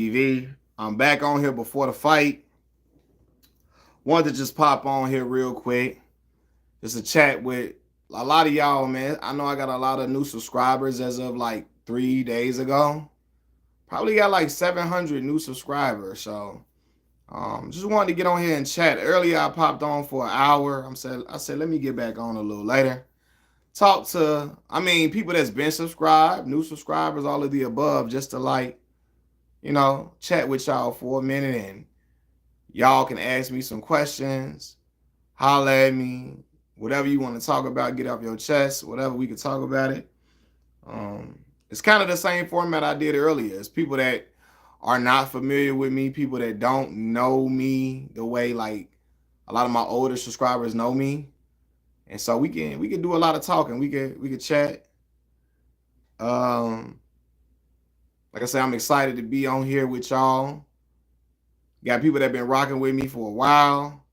TV. I'm back on here before the fight. Wanted to just pop on here real quick. Just to chat with a lot of y'all, man. I know I got a lot of new subscribers as of like 3 days ago. Probably got like 700 new subscribers. So just wanted to get on here and chat. Earlier I popped on for an hour. I said let me get back on a little later. Talk to people that's been subscribed, new subscribers, all of the above, just to chat with y'all for a minute and y'all can ask me some questions, holler at me, whatever you want to talk about, get off your chest, whatever, we can talk about it. It's kind of the same format I did earlier. It's people that are not familiar with me, people that don't know me the way like a lot of my older subscribers know me. And so we can do a lot of talking. We could chat. Um, like I said, I'm excited to be on here with y'all. Got people that been rocking with me for a while.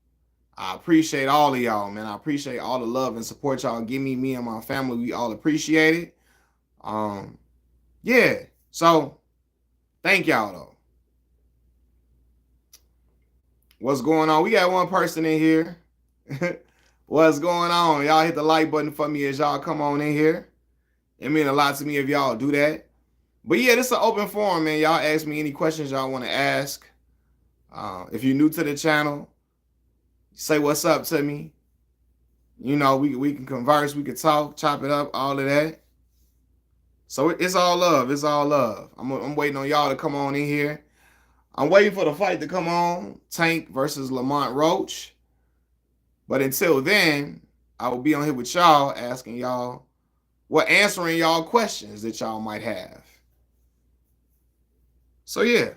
I appreciate all of y'all, man. I appreciate all the love and support y'all give me and my family. We all appreciate it. Um, yeah. So thank y'all though. What's going on? We got one person in here. What's going on? Y'all hit the like button for me as y'all come on in here. It mean a lot to me if y'all do that. But yeah, this is an open forum, man. Y'all ask me any questions y'all want to ask. If you're new to the channel, say what's up to me. We can converse, we can talk, chop it up, all of that. So it's all love. It's all love. I'm waiting on y'all to come on in here. I'm waiting for the fight to come on. Tank versus Lamont Roach. But until then, I will be on here with y'all asking y'all, answering y'all questions that y'all might have. So yeah,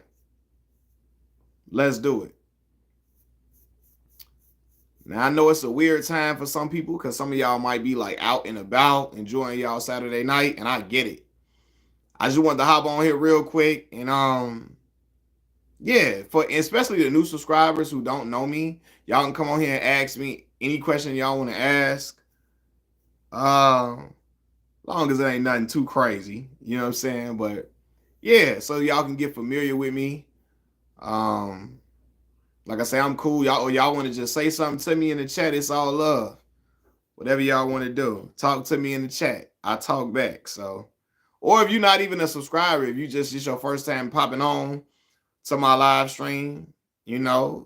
let's do it. Now I know it's a weird time for some people because some of y'all might be like out and about enjoying y'all Saturday night, and I get it. I just wanted to hop on here real quick and for especially the new subscribers who don't know me, y'all can come on here and ask me any question y'all want to ask. Long as it ain't nothing too crazy, you know what I'm saying? But yeah, so y'all can get familiar with me. Like I say, I'm cool. Y'all want to just say something to me in the chat, it's all love. Whatever y'all want to do, talk to me in the chat. I talk back. So, or if you're not even a subscriber, if you just your first time popping on to my live stream, go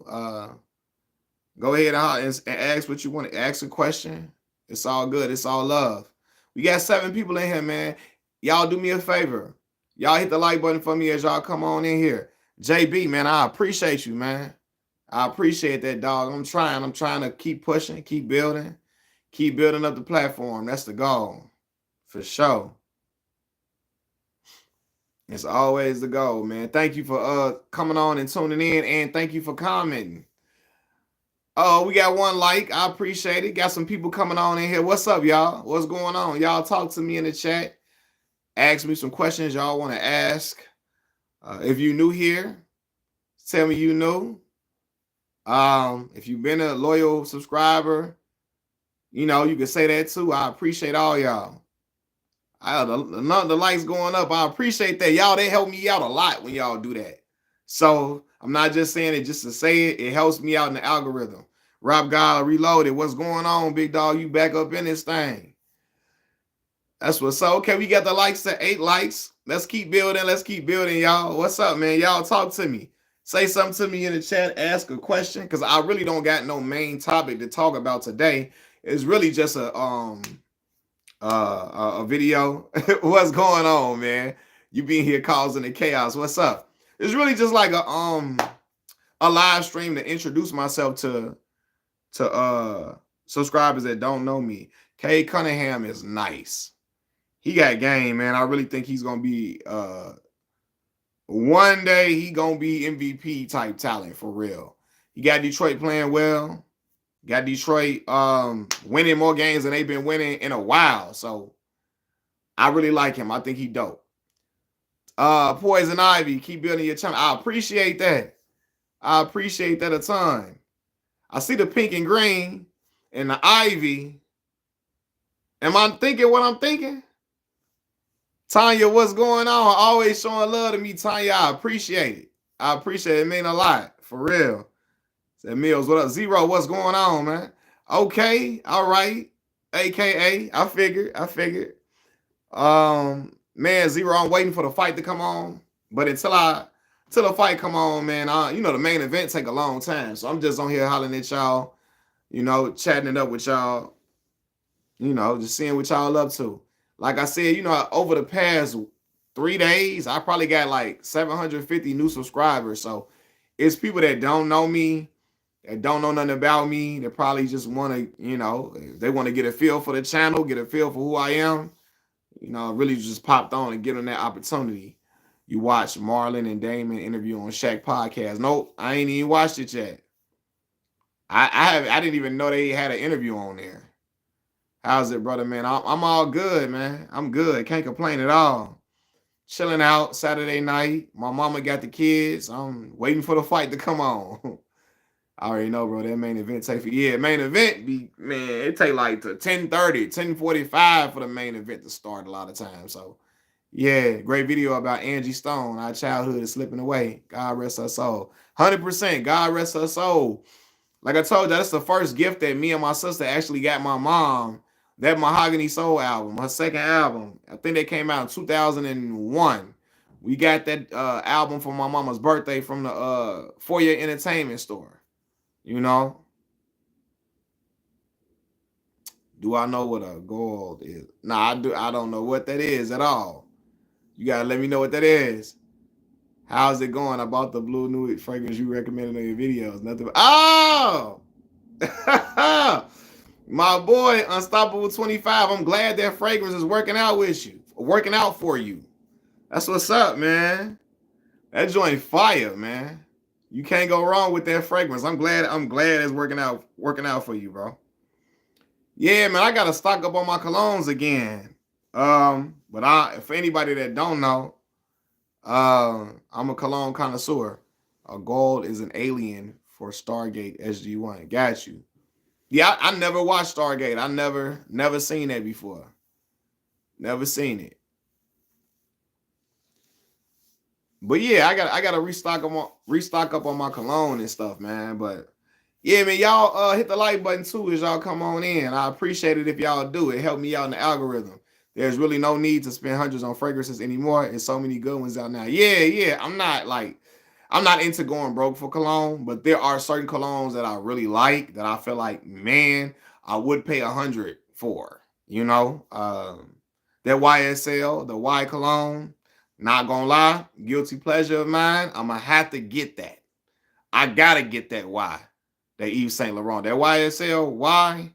ahead and ask what you want to ask a question. It's all good. It's all love. We got 7 people in here, man. Y'all do me a favor. Y'all hit the like button for me as y'all come on in here. JB, man, I appreciate you, man. I appreciate that, dog. I'm trying to keep pushing, keep building up the platform. That's the goal, for sure. It's always the goal, man. Thank you for coming on and tuning in, and thank you for commenting. Oh, we got 1 like. I appreciate it. Got some people coming on in here. What's up, y'all? What's going on? Y'all talk to me in the chat. Ask me some questions y'all want to ask. If you new here, tell me you new. If you've been a loyal subscriber, you can say that too. I appreciate all y'all. The likes going up. I appreciate that. Y'all, they help me out a lot when y'all do that. So I'm not just saying it just to say it. It helps me out in the algorithm. Rob God Reloaded. What's going on, big dog? You back up in this thing. That's what's up. Okay, we got the likes to 8 likes. Let's keep building, y'all. What's up, man? Y'all talk to me. Say something to me in the chat. Ask a question, because I really don't got no main topic to talk about today. It's really just a video. What's going on, man? You being here causing the chaos. What's up? It's really just like a live stream to introduce myself to subscribers that don't know me. Kay Cunningham is nice. He got game, man. I really think he's gonna be one day he gonna be MVP type talent for real. He got Detroit playing well. Got Detroit winning more games than they've been winning in a while. So I really like him. I think he dope. Poison Ivy, keep building your channel. I appreciate that. I appreciate that a ton. I see the pink and green and the ivy. Am I thinking what I'm thinking? Tanya, what's going on? Always showing love to me, Tanya. I appreciate it. I appreciate it. It mean a lot. For real. Said Mills, what up? Zero, what's going on, man? Okay, all right. AKA, I figured. Man, Zero, I'm waiting for the fight to come on. But until the fight come on, man, the main event take a long time. So I'm just on here hollering at y'all, chatting it up with y'all, just seeing what y'all up to. Like I said, over the past 3 days, I probably got like 750 new subscribers. So it's people that don't know me, that don't know nothing about me, that probably just want to, they want to get a feel for the channel, get a feel for who I am. Really just popped on and get on that opportunity. You watch Marlon and Damon interview on Shaq podcast. Nope, I ain't even watched it yet. I didn't even know they had an interview on there. How's it, brother, man? I'm all good, man. I'm good. Can't complain at all. Chilling out Saturday night. My mama got the kids. I'm waiting for the fight to come on. I already know, bro. That main event take main event it take like to 10:30, 10:45 for the main event to start a lot of times. So yeah, great video about Angie Stone. Our childhood is slipping away. God rest her soul. 100%. God rest her soul. Like I told you, that's the first gift that me and my sister actually got my mom. That Mahogany Soul album, her second album. I think that came out in 2001. We got that album for my mama's birthday from the Foyer Entertainment store. Do I know what a gold is? Nah, I don't know what that is at all. You gotta let me know what that is. How's it going? I bought the blue nude fragrance you recommended in your videos. Nothing. Oh, my boy, Unstoppable 25. I'm glad that fragrance is working out with you, working out for you. That's what's up, man. That joint fire, man. You can't go wrong with that fragrance. I'm glad it's working out for you, bro. Yeah, man, I gotta stock up on my colognes again. But for anybody that don't know, I'm a cologne connoisseur. A gold is an alien for Stargate SG1. Got you. Yeah, I never watched Stargate. I never seen that before. Never seen it. But yeah, I gotta restock up on my cologne and stuff, man. But yeah, man, y'all hit the like button too as y'all come on in. I appreciate it if y'all do. It help me out in the algorithm. There's really no need to spend hundreds on fragrances anymore. There's so many good ones out now. Yeah. I'm not into going broke for cologne, but there are certain colognes that I really like that I feel like, man, I would pay 100 for. That YSL, the Y cologne. Not gonna lie, guilty pleasure of mine. I'm gonna have to get that. I gotta get that Y, that Yves Saint Laurent, that YSL Y.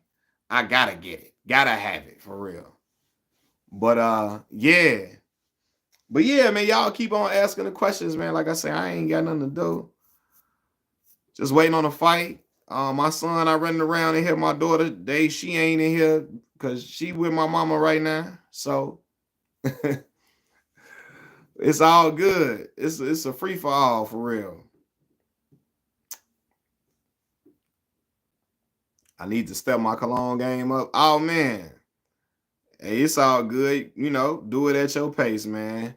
I gotta get it. Gotta have it for real. But yeah. But yeah, man, y'all keep on asking the questions, man. Like I say, I ain't got nothing to do. Just waiting on a fight. My son, I running around in here. My daughter, she ain't in here because she with my mama right now. So it's all good. It's a free for all for real. I need to step my cologne game up. Oh man. Hey, it's all good. Do it at your pace, man.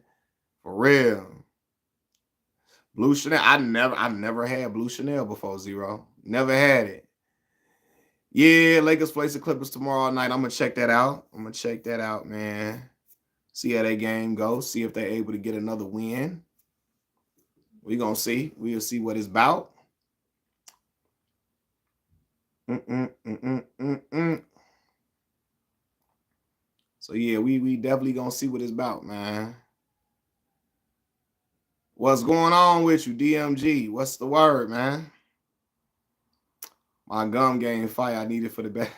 For real. Blue Chanel. I never had Blue Chanel before, Zero. Never had it. Yeah, Lakers plays the Clippers tomorrow night. I'm gonna check that out. Man. See how that game goes. See if they're able to get another win. We're gonna see. We'll see what it's about. So yeah, we definitely gonna see what it's about, man. What's going on with you, DMG? What's the word, man? My gum game fire. I need it for the back.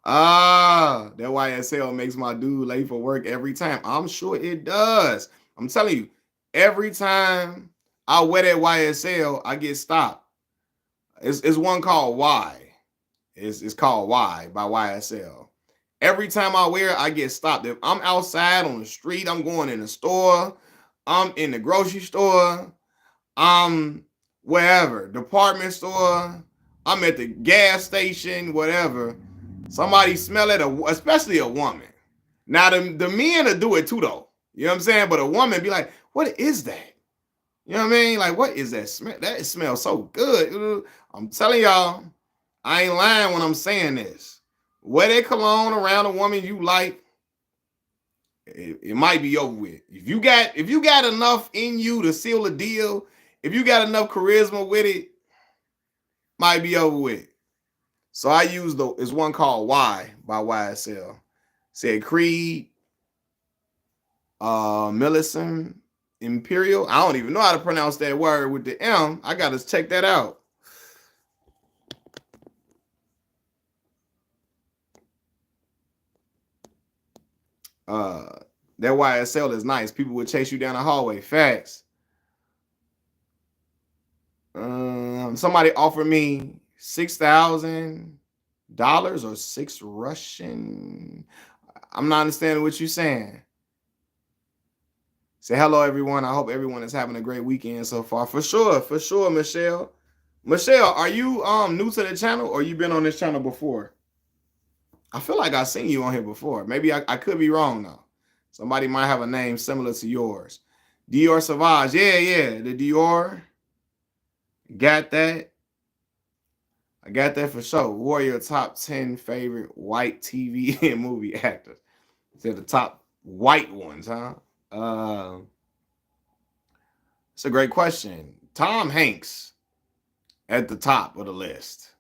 That YSL makes my dude late for work every time. I'm sure it does. I'm telling you, every time I wear that YSL, I get stopped. It's one called Y. It's called Y by YSL. Every time I wear it, I get stopped. If I'm outside on the street, I'm going in the store, I'm in the grocery store, I'm wherever, department store, I'm at the gas station, whatever. Somebody smell it, especially a woman. Now, the men will do it too, though. You know what I'm saying? But a woman be like, What is that? You know what I mean? Like, what is that smell? That smells so good. I'm telling y'all, I ain't lying when I'm saying this. Wear that cologne around a woman you like, it might be over with. If you got enough in you to seal a deal, if you got enough charisma with it, might be over with. So I use it's one called Y by YSL. Said Creed, Millicent, Imperial. I don't even know how to pronounce that word with the M. I gotta check that out. That YSL is nice. People would chase you down the hallway. Facts. Somebody offered me $6,000 or six Russian. I'm not understanding what you're saying. Say hello, everyone. I hope everyone is having a great weekend so far. For sure, Michelle. Michelle, are you new to the channel or you been on this channel before? I feel like I've seen you on here before. Maybe I could be wrong though. Somebody might have a name similar to yours. Dior Sauvage. Yeah, the Dior. Got that. I got that for sure. Who are your top 10 favorite white TV and movie actors? They're the top white ones, huh? It's a great question. Tom Hanks at the top of the list.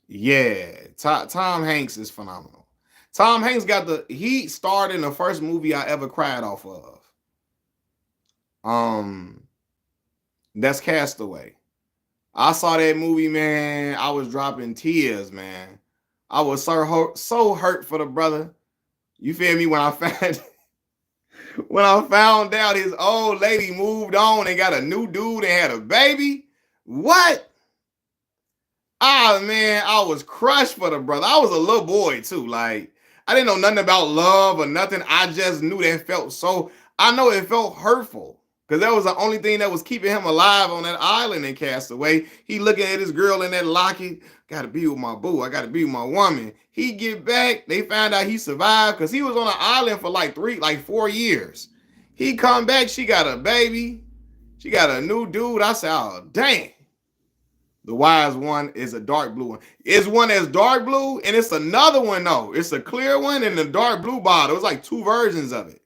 Yeah, Tom Hanks is phenomenal. Tom Hanks he starred in the first movie I ever cried off of. That's Castaway. I saw that movie, man. I was dropping tears, man. I was so hurt for the brother. You feel me? When I found out his old lady moved on and got a new dude and had a baby. What? Ah, man, I was crushed for the brother. I was a little boy too. Like, I didn't know nothing about love or nothing. I just knew that I know it felt hurtful because that was the only thing that was keeping him alive on that island in Castaway. He looking at his girl in that locket. Got to be with my boo. I got to be with my woman. He get back. They found out he survived because he was on an island for like 4 years. He come back. She got a baby. She got a new dude. I said, oh, dang. The wise one is a dark blue one. It's one that's dark blue, and it's another one, though. It's a clear one and a dark blue bottle. It's like 2 versions of it.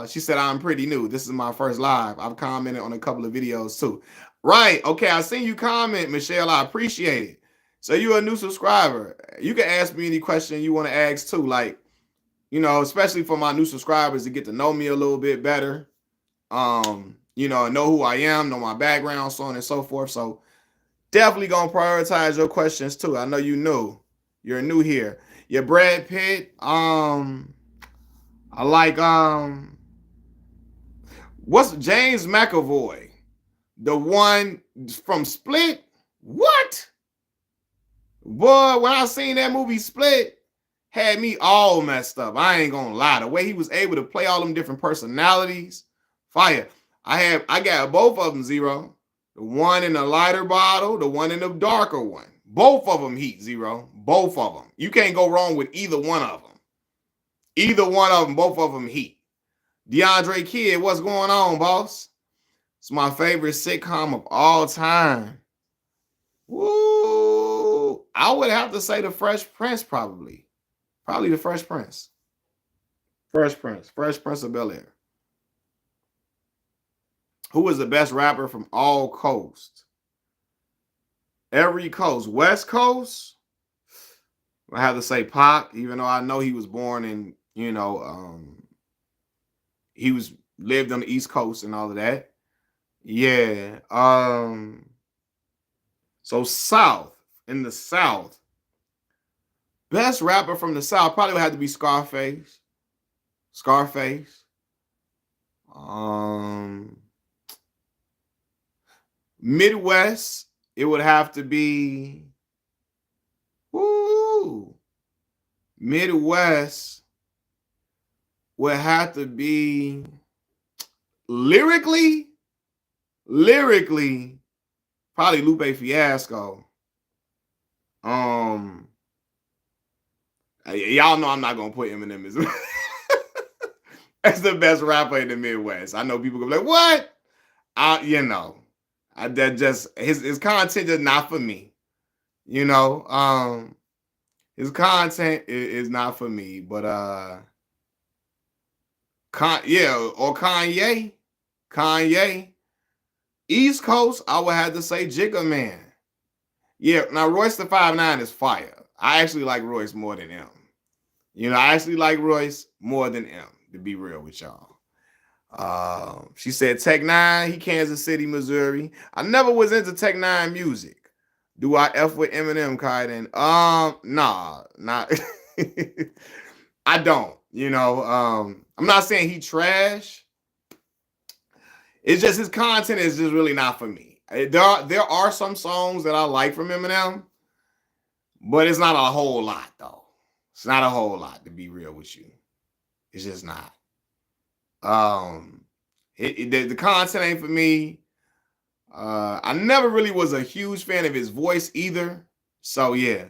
She said, I'm pretty new. This is my first live. I've commented on a couple of videos, too. Right. Okay, I seen you comment, Michelle. I appreciate it. So you're a new subscriber. You can ask me any question you want to ask, too. Like, especially for my new subscribers to get to know me a little bit better. Know who I am, know my background, so on and so forth. So definitely gonna prioritize your questions too. I know you're new here. Yeah, Brad Pitt. I like what's James McAvoy, the one from Split? What? Boy, when I seen that movie Split, had me all messed up. I ain't gonna lie. The way he was able to play all them different personalities, fire. I got both of them 0. The one in the lighter bottle, the one in the darker one. Both of them heat 0. Both of them. You can't go wrong with either one of them. Either one of them, both of them heat. DeAndre Kidd, what's going on, boss? It's my favorite sitcom of all time. Woo! I would have to say the Fresh Prince, probably. Probably the Fresh Prince. Fresh Prince of Bel-Air. Who is the best rapper from all coasts? Every coast. West Coast, I have to say Pac, even though I know he was born in, he lived on the East Coast and all of that. Yeah. So South, in the South, best rapper from the South probably would have to be Scarface. Midwest, it would have to be Midwest would have to be lyrically, probably Lupe Fiasco. Y'all know I'm not gonna put Eminem as That's the best rapper in the Midwest. I know people go like, what? That just his content is not for me. You know, his content is not for me. But or Kanye. East Coast, I would have to say Jigga Man. Yeah, now Royce the 5'9" is fire. I actually like Royce more than him. I actually like Royce more than him, to be real with y'all. She said Tech Nine, he Kansas City, Missouri. I never was into Tech Nine music. Do I F with Eminem, Kaiden? Nah, not. I don't. I'm not saying he trash. It's just his content is just really not for me. There are some songs that I like from Eminem, but it's not a whole lot though. It's not a whole lot, to be real with you. It's just not. The content ain't for me. I never really was a huge fan of his voice either. So yeah.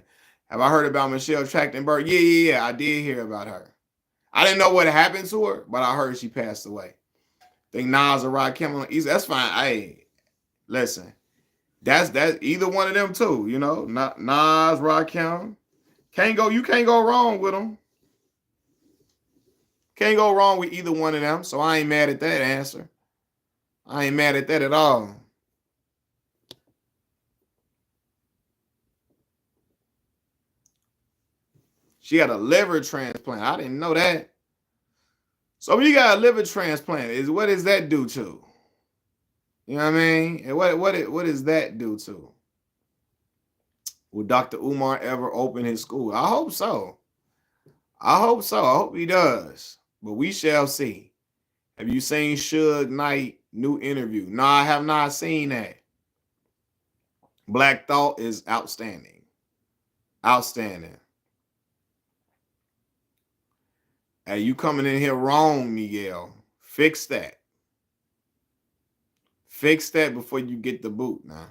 Have I heard about Michelle Trachtenberg? Yeah. I did hear about her. I didn't know what happened to her, but I heard she passed away. I think Nas or Rakim on East. That's fine. Hey, listen. That's either one of them too, Nas, Rakim. You can't go wrong with them. Can't go wrong with either one of them. So I ain't mad at that answer. I ain't mad at that at all. She had a liver transplant. I didn't know that. So when you got a liver transplant, what does that do to? You know what I mean? And what does that do to? Will Dr. Umar ever open his school? I hope so. I hope he does. But we shall see. Have you seen Suge Knight new interview? No, I have not seen that. Black Thought is outstanding. Outstanding. Hey, you coming in here wrong, Miguel. Fix that. Fix that before you get the boot now.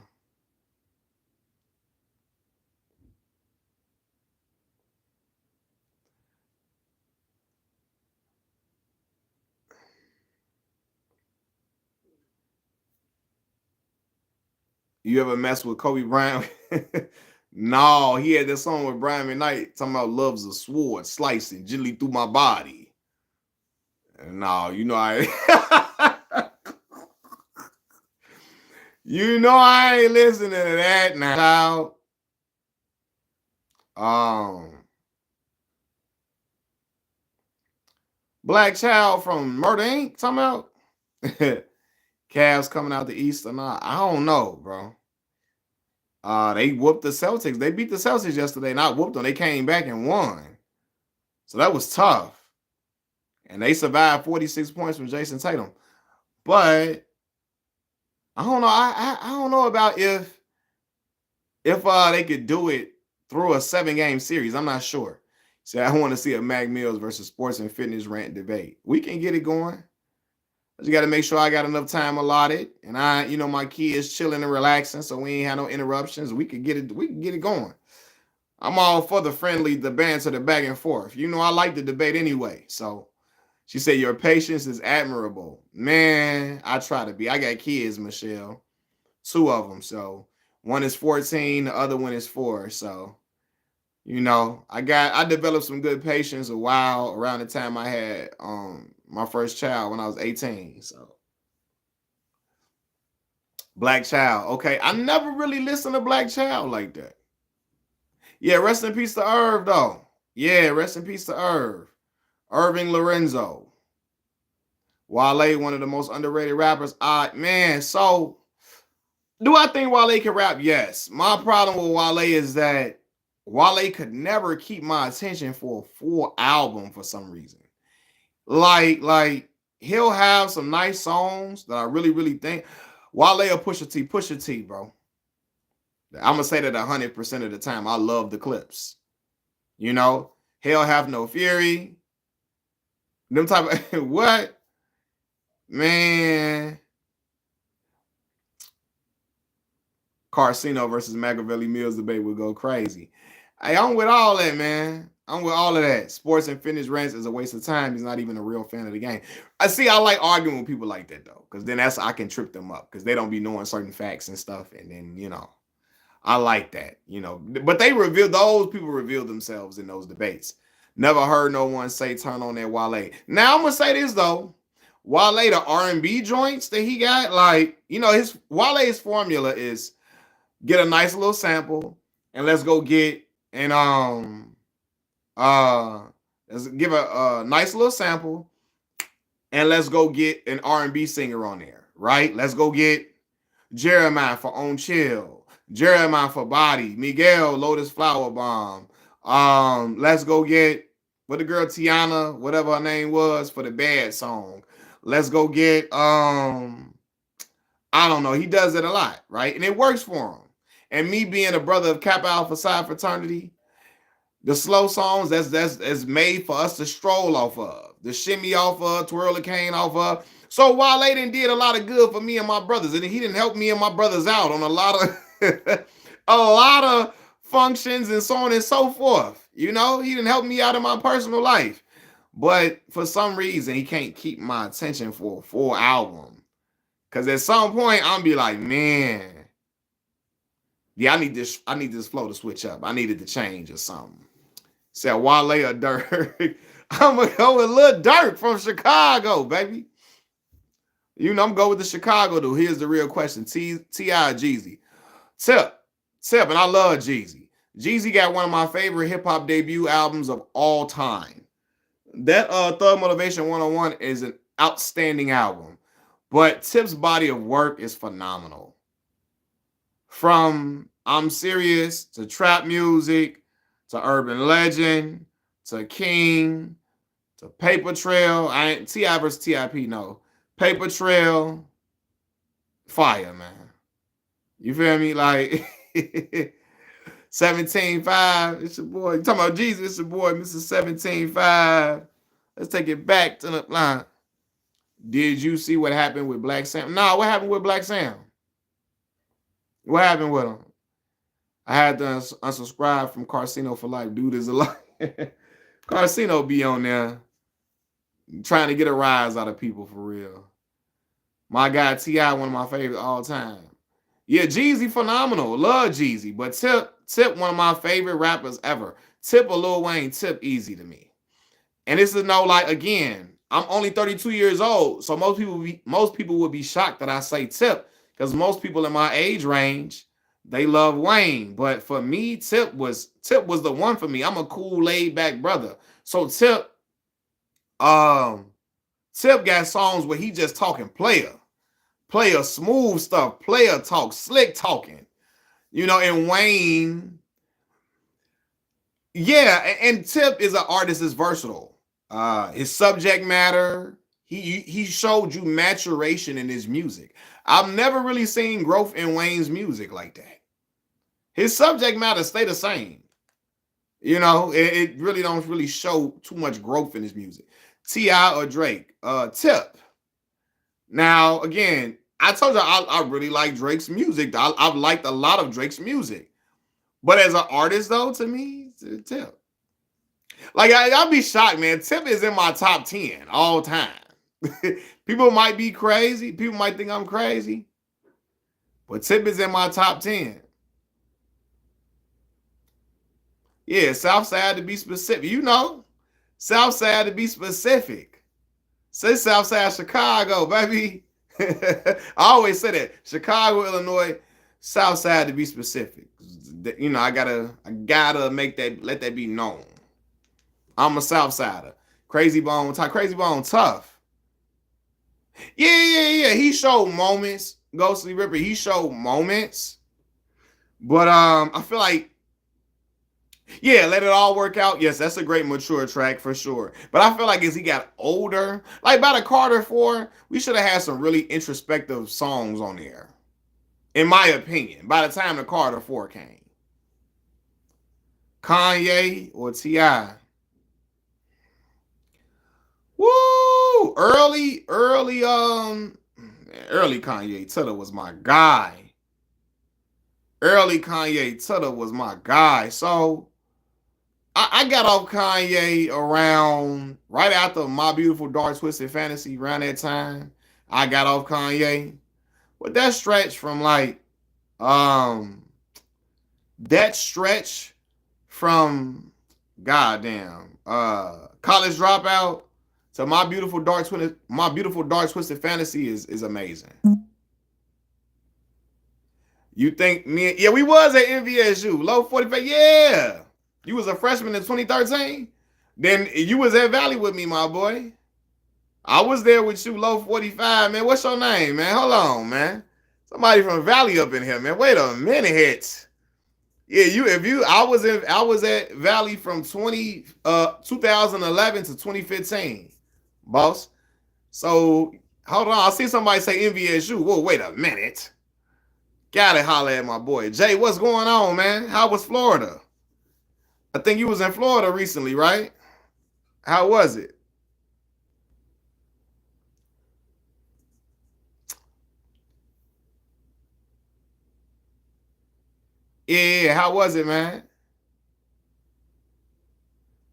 You ever mess with Kobe Bryant? No, he had that song with Brian McKnight talking about love's a sword, slicing gently through my body. No, I I ain't listening to that now. Black Child from Murder Inc. talking about Cavs coming out the East or not. I don't know, bro. They whooped the Celtics. They beat the Celtics yesterday. Not whooped them. They came back and won. So that was tough. And they survived 46 points from Jason Tatum. But I don't know. I don't know about if they could do it through a 7-game series. I'm not sure. So I want to see a Mac Mills versus sports and fitness rant debate. We can get it going. I just got to make sure I got enough time allotted, and my kids chilling and relaxing, so we ain't have no interruptions. We can get it going. I'm all for the banter, the back and forth. I like the debate anyway. So she said your patience is admirable. Man, I try to be. I got kids, Michelle. 2 of them. So one is 14, the other one is 4. So I developed some good patience a while around the time I had my first child when I was 18. So Black Child. Okay. I never really listened to Black Child like that. Yeah, rest in peace to Irv, though. Yeah, rest in peace to Irv. Irving Lorenzo. Wale, one of the most underrated rappers. So do I think Wale can rap? Yes. My problem with Wale is that Wale could never keep my attention for a full album for some reason. Like he'll have some nice songs that I really, really think. Wale or Pusha T, bro. I'm gonna say that 100% of the time. I love the clips. Hell Have No Fury. Them type of what? Man. Carcino versus Machiavelli Mills debate would go crazy. Hey, I'm with all that, man. I'm with all of that. Sports and fitness rants is a waste of time. He's not even a real fan of the game. I see. I like arguing with people like that though, because then I can trip them up because they don't be knowing certain facts and stuff, and then I like that, But those people reveal themselves in those debates. Never heard no one say turn on that Wale. Now I'm gonna say this though. Wale, the R&B joints that he got, like, his Wale's formula is get a nice little sample and let's go get and let's give a nice little sample and let's go get an R&B singer on there, right? Let's go get Jeremiah for On Chill, Jeremiah for Body, Miguel Lotus Flower Bomb. Let's go get what the girl Tiana, whatever her name was, for the Bad song. Let's go get I don't know. He does it a lot, right? And it works for him. And me being a brother of Kappa Alpha Psi fraternity, the slow songs that's made for us to stroll off of, the shimmy off of, twirl the cane off of. So Wale did a lot of good for me and my brothers, and he didn't help me and my brothers out on a lot of a lot of functions and so on and so forth. He didn't help me out in my personal life, but for some reason he can't keep my attention for a full album. Cause at some point I'm be like, man, yeah, I need this flow to switch up. I needed to change or something. Said Wale or Dirk. I'm gonna go with Lil Durk from Chicago, baby. I'm gonna go with the Chicago dude. Here's the real question: T.I. or Jeezy? Tip, and I love Jeezy. Jeezy got one of my favorite hip hop debut albums of all time. That Thug Motivation 101 is an outstanding album, but Tip's body of work is phenomenal. From I'm Serious to trap music to Urban Legend to King to Paper Trail. I ain't T.I. versus T.I.P. No. Paper Trail, fire, man. You feel me? Like 17.5. It's your boy. You talking about Jesus? It's your boy, Mr. 17.5. Let's take it back to the line. Did you see what happened with Black Sam? No, what happened with Black Sam? What happened with him? I had to unsubscribe from Carcino for life. Dude is alive. Carcino be on there trying to get a rise out of people for real. My guy T.I., one of my favorites all time. Yeah, Jeezy, phenomenal. Love Jeezy. But Tip, one of my favorite rappers ever. Tip or Lil Wayne, Tip easy to me. And this is again, I'm only 32 years old. So most people would be shocked that I say Tip. Because most people in my age range, they love Wayne. But for me, Tip was the one for me. I'm a cool, laid back brother. So Tip got songs where he just talking player smooth stuff, player talk, slick talking, and Wayne, yeah, and Tip is an artist that's versatile. His subject matter, he showed you maturation in his music. I've never really seen growth in Wayne's music like that. His subject matter stay the same. It really don't really show too much growth in his music. T.I. or Drake, Tip. Now, again, I told you I really like Drake's music. I've liked a lot of Drake's music. But as an artist, though, to me, it's Tip. Like, I'll be shocked, man. Tip is in my top 10 all time. People might be crazy. People might think I'm crazy. But Tip is in my top 10. Yeah, Southside to be specific. Southside to be specific. Say Southside Chicago, baby. I always say that. Chicago, Illinois, Southside to be specific. I gotta let that be known. I'm a Southsider. Crazy Bone tough. Yeah. He showed moments. Ghostly Ripper, he showed moments. But I feel like, yeah, Let It All Work Out. Yes, that's a great mature track for sure. But I feel like as he got older, like by the Carter 4, we should have had some really introspective songs on there. In my opinion, by the time the Carter 4 came. Kanye or T.I.? Woo! Early Kanye Tutta was my guy. So I got off Kanye around right after My Beautiful Dark Twisted Fantasy. Around that time, I got off Kanye. But that stretch from like um that stretch from goddamn College Dropout to My Beautiful Dark Twisted Fantasy is amazing. You think me? Yeah, we was at NVSU, low 45. Yeah, you was a freshman in 2013. Then you was at Valley with me, my boy. I was there with you, low 45, man. What's your name, man? Hold on, man. Somebody from Valley up in here, man. Wait a minute. Yeah, I was at Valley from 2011 to 2015, boss. So hold on, I see somebody say NVSU. Whoa, wait a minute. Gotta holler at my boy. Jay, what's going on, man? How was Florida? I think you was in Florida recently, right? How was it? Yeah, how was it, man?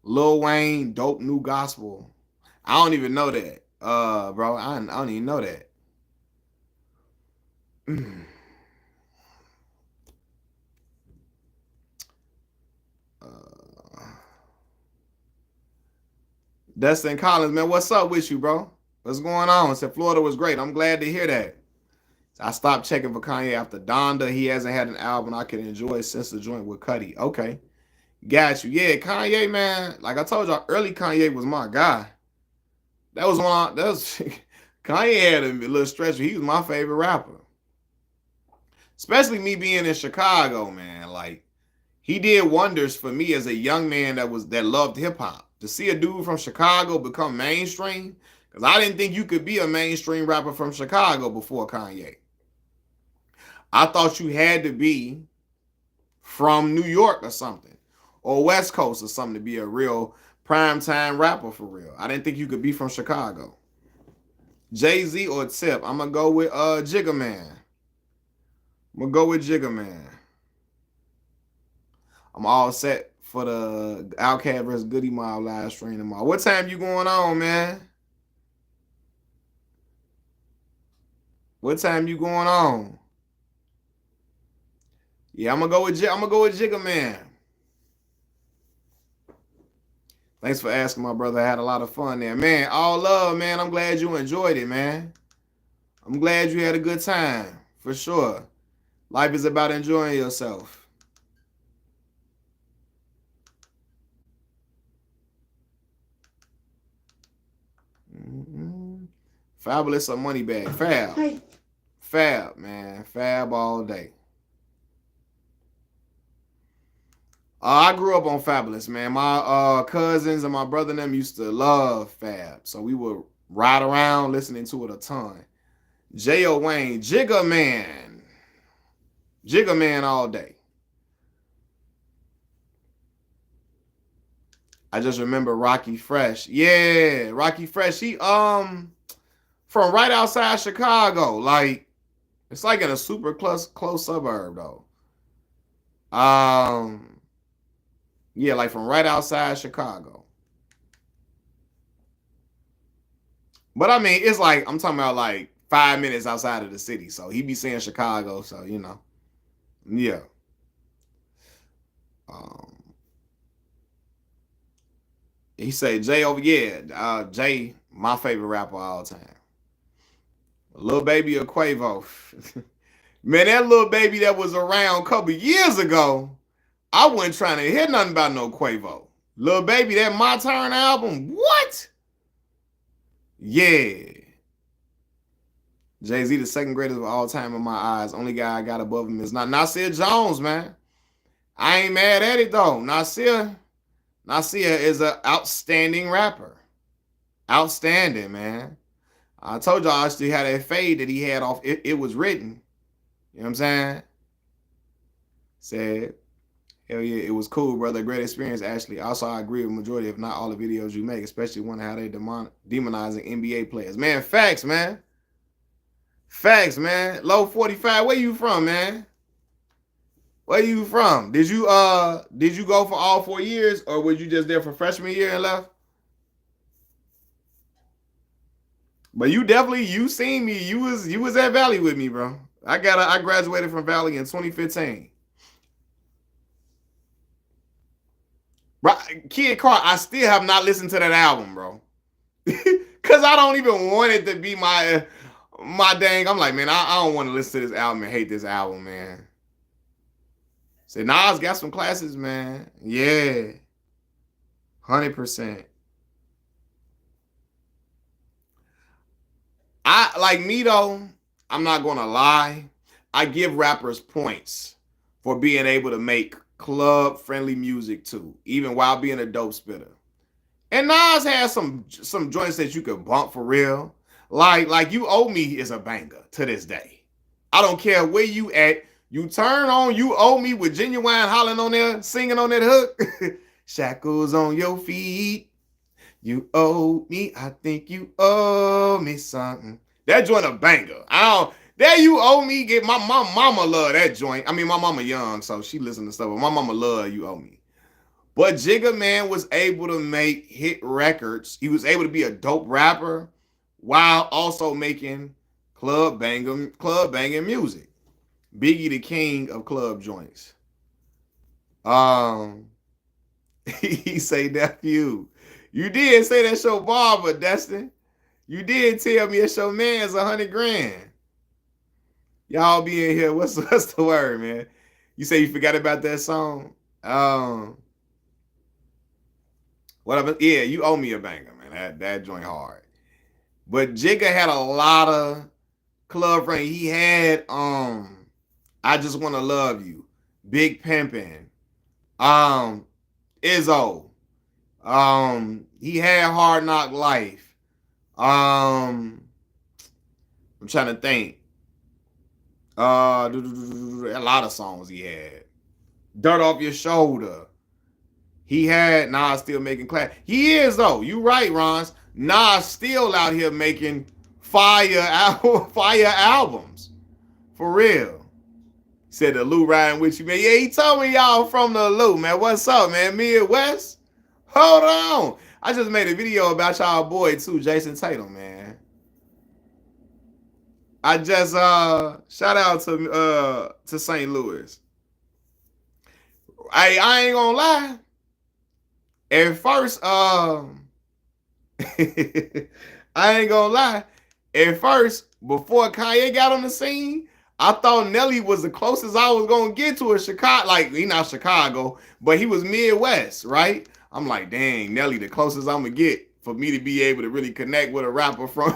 Lil Wayne, dope new gospel. I don't even know that. Bro, I don't even know that. Dustin Collins, man, what's up with you, bro? What's going on? Said Florida was great. I'm glad to hear that. I stopped checking for Kanye after Donda. He hasn't had an album I can enjoy since the joint with Cudi. Okay. Got you. Yeah, Kanye, man. Like I told y'all, early Kanye was my guy. That was Kanye had a little stretch. He was my favorite rapper. Especially me being in Chicago, man. Like, he did wonders for me as a young man that loved hip hop. To see a dude from Chicago become mainstream, because I didn't think you could be a mainstream rapper from Chicago before Kanye. I thought you had to be from New York or something, or West Coast or something to be a real primetime rapper for real. I didn't think you could be from Chicago. Jay-Z or Tip? I'm gonna go with Jigga Man. I'm gonna go with Jigga Man. I'm all set for the Outkast vs. Goody Mob live stream tomorrow. What time you going on, man? What time you going on? Yeah, I'm gonna go with Jigga Man. Thanks for asking, my brother. I had a lot of fun there, man. All love, man. I'm glad you enjoyed it, man. I'm glad you had a good time, for sure. Life is about enjoying yourself. Mm-hmm. Fabulous or money bag? Fab. Hey. Fab, man. Fab all day. I grew up on Fabulous, man. My cousins and my brother and them used to love Fab. So we would ride around listening to it a ton. J.O. Wayne, Jigga Man. Jigga Man all day. I just remember Rocky Fresh. Yeah, Rocky Fresh. He from right outside Chicago. Like, it's like in a super close suburb though. Yeah, like from right outside Chicago. But I mean, it's like I'm talking about like 5 minutes outside of the city. So he be saying Chicago, so you know. Yeah. He said Jay over, yeah. Jay, my favorite rapper of all time. Lil Baby or Quavo. Man, that Lil Baby that was around a couple years ago, I wasn't trying to hear nothing about no Quavo. Lil Baby, that My Turn album, what? Yeah. Jay-Z, the second greatest of all time in my eyes. Only guy I got above him is not Nasir Jones, man. I ain't mad at it though. Nasir is an outstanding rapper. Outstanding, man. I told y'all I still had that fade that he had off. It was written. You know what I'm saying? Said, hell yeah, it was cool, brother. Great experience, Ashley. Also, I agree with majority, if not all the videos you make, especially one how they demonizing NBA players. Man, facts, man. Facts, man. Low 45, where you from, man? Where you from? Did you go for all 4 years, or was you just there for freshman year and left? But you seen me. You was at Valley with me, bro. I graduated from Valley in 2015. Bro, Kid Car, I still have not listened to that album, bro. Cause I don't even want it to be my dang. I'm like, man, I don't want to listen to this album and hate this album, man. Say Nas got some classes, man. Yeah, 100%. I like me though. I'm not gonna lie. I give rappers points for being able to make club friendly music too, even while being a dope spitter. And Nas has some joints that you could bump for real. Like You Owe Me is a banger to this day. I don't care where you at. You turn on You Owe Me with Genuine hollering on there, singing on that hook. Shackles on your feet. You owe me. I think you owe me something. That joint a banger. I don't. There You Owe Me. Get my mama love that joint. I mean, my mama young, so she listen to stuff. But my mama love You Owe Me. But Jigga Man was able to make hit records. He was able to be a dope rapper while also making club banging music. Biggie the king of club joints. Um, he say nephew. You did say that's your barber, Destin. You did tell me it's your man's 100 grand. Y'all be in here. What's the word, man? You say you forgot about that song? Whatever. Yeah, You Owe Me a banger, man. That joint hard. But Jigga had a lot of club friends. He had I Just Wanna Love You, Big Pimpin', Izzo. He had Hard Knock Life. I'm trying to think. A lot of songs he had. Dirt Off Your Shoulder. He had Nas still making class. He is though. You right, Rons. Nas still out here making fire albums. For real. Said the Lou riding with you, man. Yeah, he told me y'all from the Lou, man. What's up, man? Midwest? Hold on. I just made a video about y'all boy too, Jason Tatum, man. I just shout out to St. Louis. I ain't gonna lie. At first, I ain't gonna lie. At first, before Kanye got on the scene, I thought Nelly was the closest I was gonna get to a Chicago. Like, he not Chicago, but he was Midwest, right? I'm like, dang, Nelly, the closest I'm gonna get for me to be able to really connect with a rapper from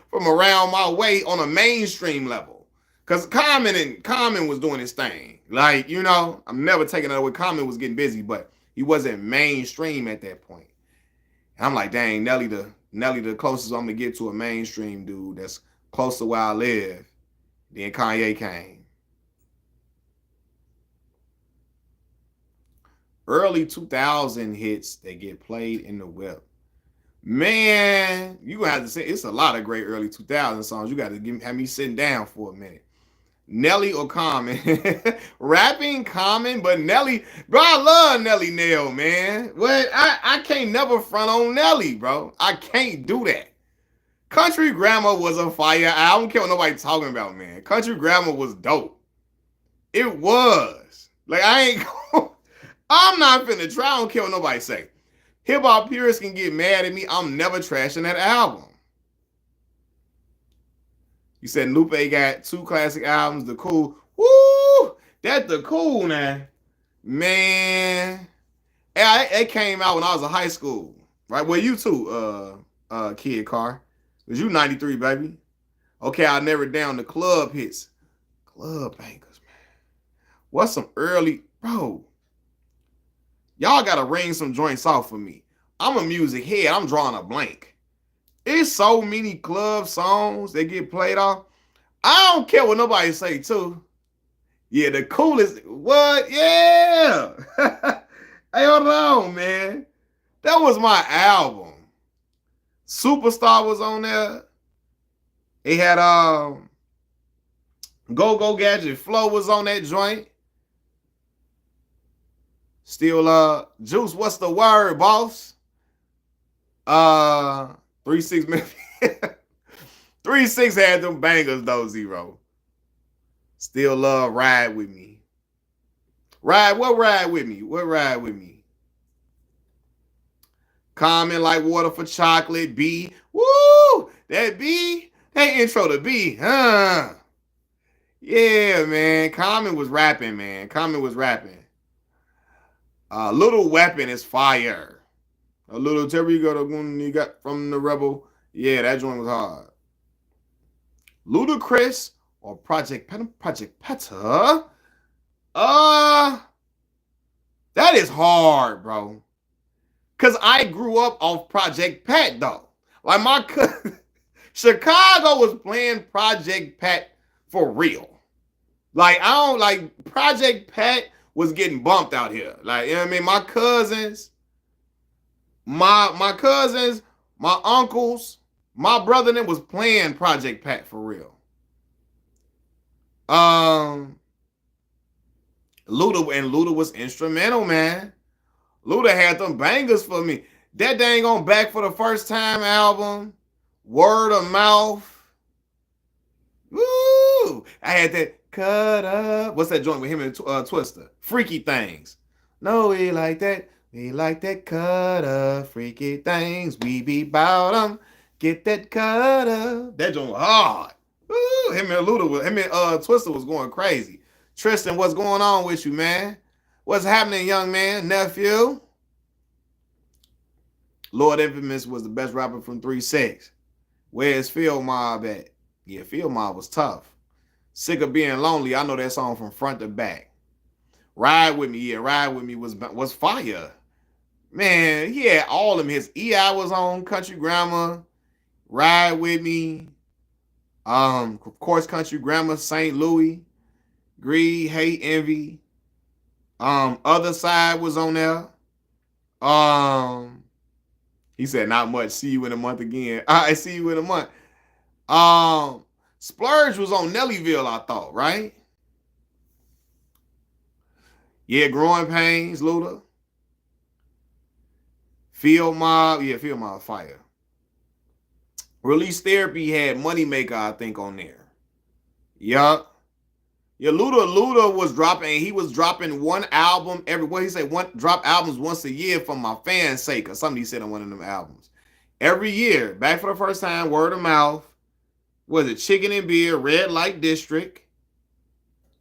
from around my way on a mainstream level. Cause Common was doing his thing. Like, I'm never taking it away. Common was getting busy, but he wasn't mainstream at that point. And I'm like, dang, Nelly the closest I'm gonna get to a mainstream dude that's close to where I live. Then Kanye came. Early 2000 hits that get played in the whip. Man, you gonna have to say it's a lot of great early 2000 songs. You got to have me sitting down for a minute. Nelly or Common? Rapping Common, but Nelly, bro, I love Nelly Nail, man. What? I can't never front on Nelly, bro. I can't do that. Country Grammar was a fire. I don't care what nobody's talking about, man. Country Grammar was dope. It was. Like, I'm not finna try. I don't care what nobody say. Hip hop purists can get mad at me. I'm never trashing that album. You said Lupe got 2 classic albums. The Cool. Woo! That's The Cool now. Man. It came out when I was in high school. Right? Well, you too, Kid Car. Because you 93, baby. Okay, I narrowed down the club hits. Club bangers, man. What's some early... Bro. Y'all got to ring some joints off for me. I'm a music head. I'm drawing a blank. It's so many club songs that get played off. I don't care what nobody say too. Yeah, the coolest. What? Yeah. Hey, hold on, man. That was my album. Superstar was on there. It had Go Go Gadget Flow was on that joint. Still Juice, what's the word, boss? 3-6 minutes. 3-6 had them bangers though, Zero. Still love Ride With Me. Ride with me? What ride with me? Common like water for chocolate. B. Woo! That B. That intro to B. Huh. Yeah, man. Common was rapping, man. Common was rapping. Little Weapon is fire. A little Terry got a one you got from the Rebel. Yeah, that joint was hard. Ludacris or Project Peta? Project Peta? That is hard, bro. Cause I grew up off Project Pat though. Like my Chicago was playing Project Pat for real. Like I don't like Project Pat was getting bumped out here. Like you know what I mean, my cousins, my uncles, my brother that was playing Project Pat for real. Um, Luda was instrumental, man. Luda had them bangers for me. That dang on Back for the First Time album, Word of Mouth. Woo! I had that cut up. What's that joint with him and Twister? Freaky Things. No, we like that. We like that cut up. Freaky Things. We be bout them. Get that cut up. That joint was hard. Woo! Him and Twister was going crazy. Tristan, what's going on with you, man? What's happening, young man, nephew? Lord Infamous was the best rapper from 3-6. Where's Field Mob at? Yeah, Field Mob was tough. Sick of Being Lonely. I know that song from front to back. Ride With Me. Yeah, Ride With Me was fire. Man, he had all of them. His EI was on Country Grammar. Ride With Me. Of course, Country Grammar, St. Louis. Greed, Hate, Envy. Other Side was on there. He said, not much. See you in a month again. I see you in a month. Splurge was on Nellyville, I thought, right? Yeah, Growing Pains, Luda. Field Mob, yeah, Field Mob fire. Release Therapy had Moneymaker, I think, on there. Yup. Yeah, Luda was dropping. He was dropping one album what he said, drop albums once a year for my fans' sake, or something he said on one of them albums. Every year, Back for the First Time, Word of Mouth. Was it Chicken and Beer, Red Light District?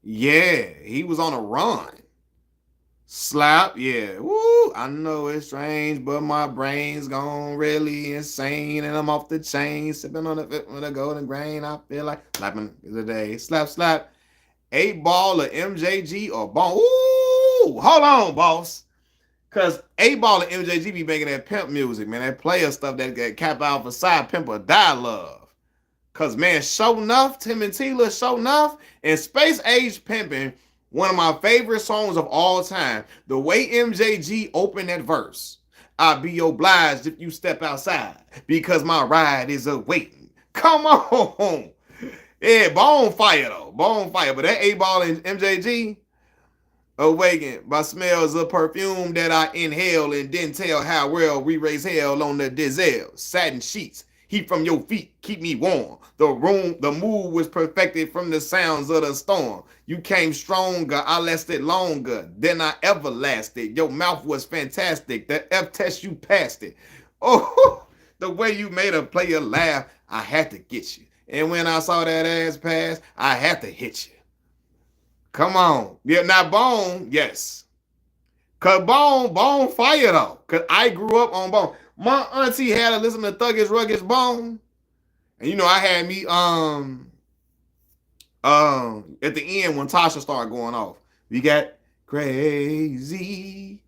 Yeah, he was on a run. Slap, yeah. Woo! I know it's strange, but my brain's gone really insane, and I'm off the chain, sipping on the golden grain. I feel like slapping the day. Slap, slap. 8Ball or MJG or Bone. Ooh, hold on, boss. Cause 8Ball and MJG be making that pimp music, man. That player stuff that get Cap Alpha Side Pimp or Die Love. Cause man, Show Enough, Tim and Tila, Show Enough, and Space Age Pimpin', one of my favorite songs of all time. The way MJG opened that verse. I'll be obliged if you step outside because my ride is awaiting. Come on. Yeah, Bone Fire though. Bone Fire. But that 8Ball and MJG, awakened by smells of perfume that I inhale and then tell how well we raise hell on the diesel. Satin sheets, heat from your feet, keep me warm. The mood was perfected from the sounds of the storm. You came stronger, I lasted longer than I ever lasted. Your mouth was fantastic. The F test, you passed it. Oh, the way you made a player laugh, I had to get you. And when I saw that ass pass, I had to hit you. Come on. Yeah, now Bone, yes. Cause Bone fire though. Cause I grew up on Bone. My auntie had to listen to Thuggish Ruggish Bone. And you know, I had me at the end when Tasha started going off. We got crazy.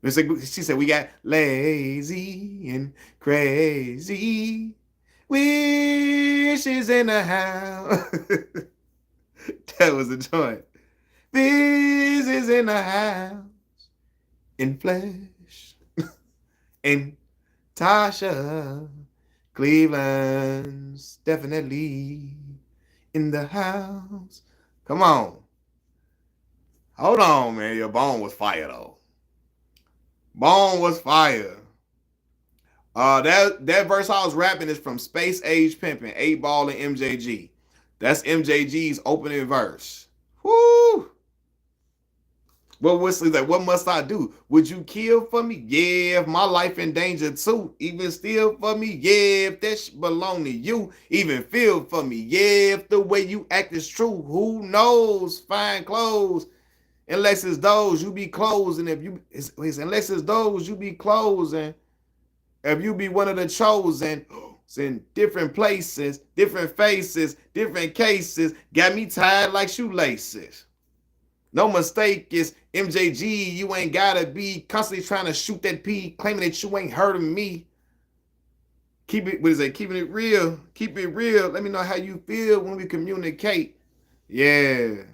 She said we got lazy and crazy. Wishes in the house. That was the joint. This is in the house. In flesh. And Tasha Cleveland's definitely in the house. Come on. Hold on, man. Your Bone was fire though. Bone was fire. That verse I was rapping is from Space Age Pimpin', 8 Ball and MJG. That's MJG's opening verse. Woo! What Wesley's like, what must I do? Would you kill for me? Yeah, if my life in danger too. Even steal for me? Yeah, if that shit belong to you. Even feel for me? Yeah, if the way you act is true. Who knows? Fine clothes. Unless it's those, you be closing. If you unless it's those, you be closing. If you be one of the chosen, it's in different places, different faces, different cases, got me tied like shoelaces. No mistake, it's MJG. You ain't gotta be constantly trying to shoot that P, claiming that you ain't heard of me. Keep it, what is it? Keeping it real. Keep it real. Let me know how you feel when we communicate. Yeah.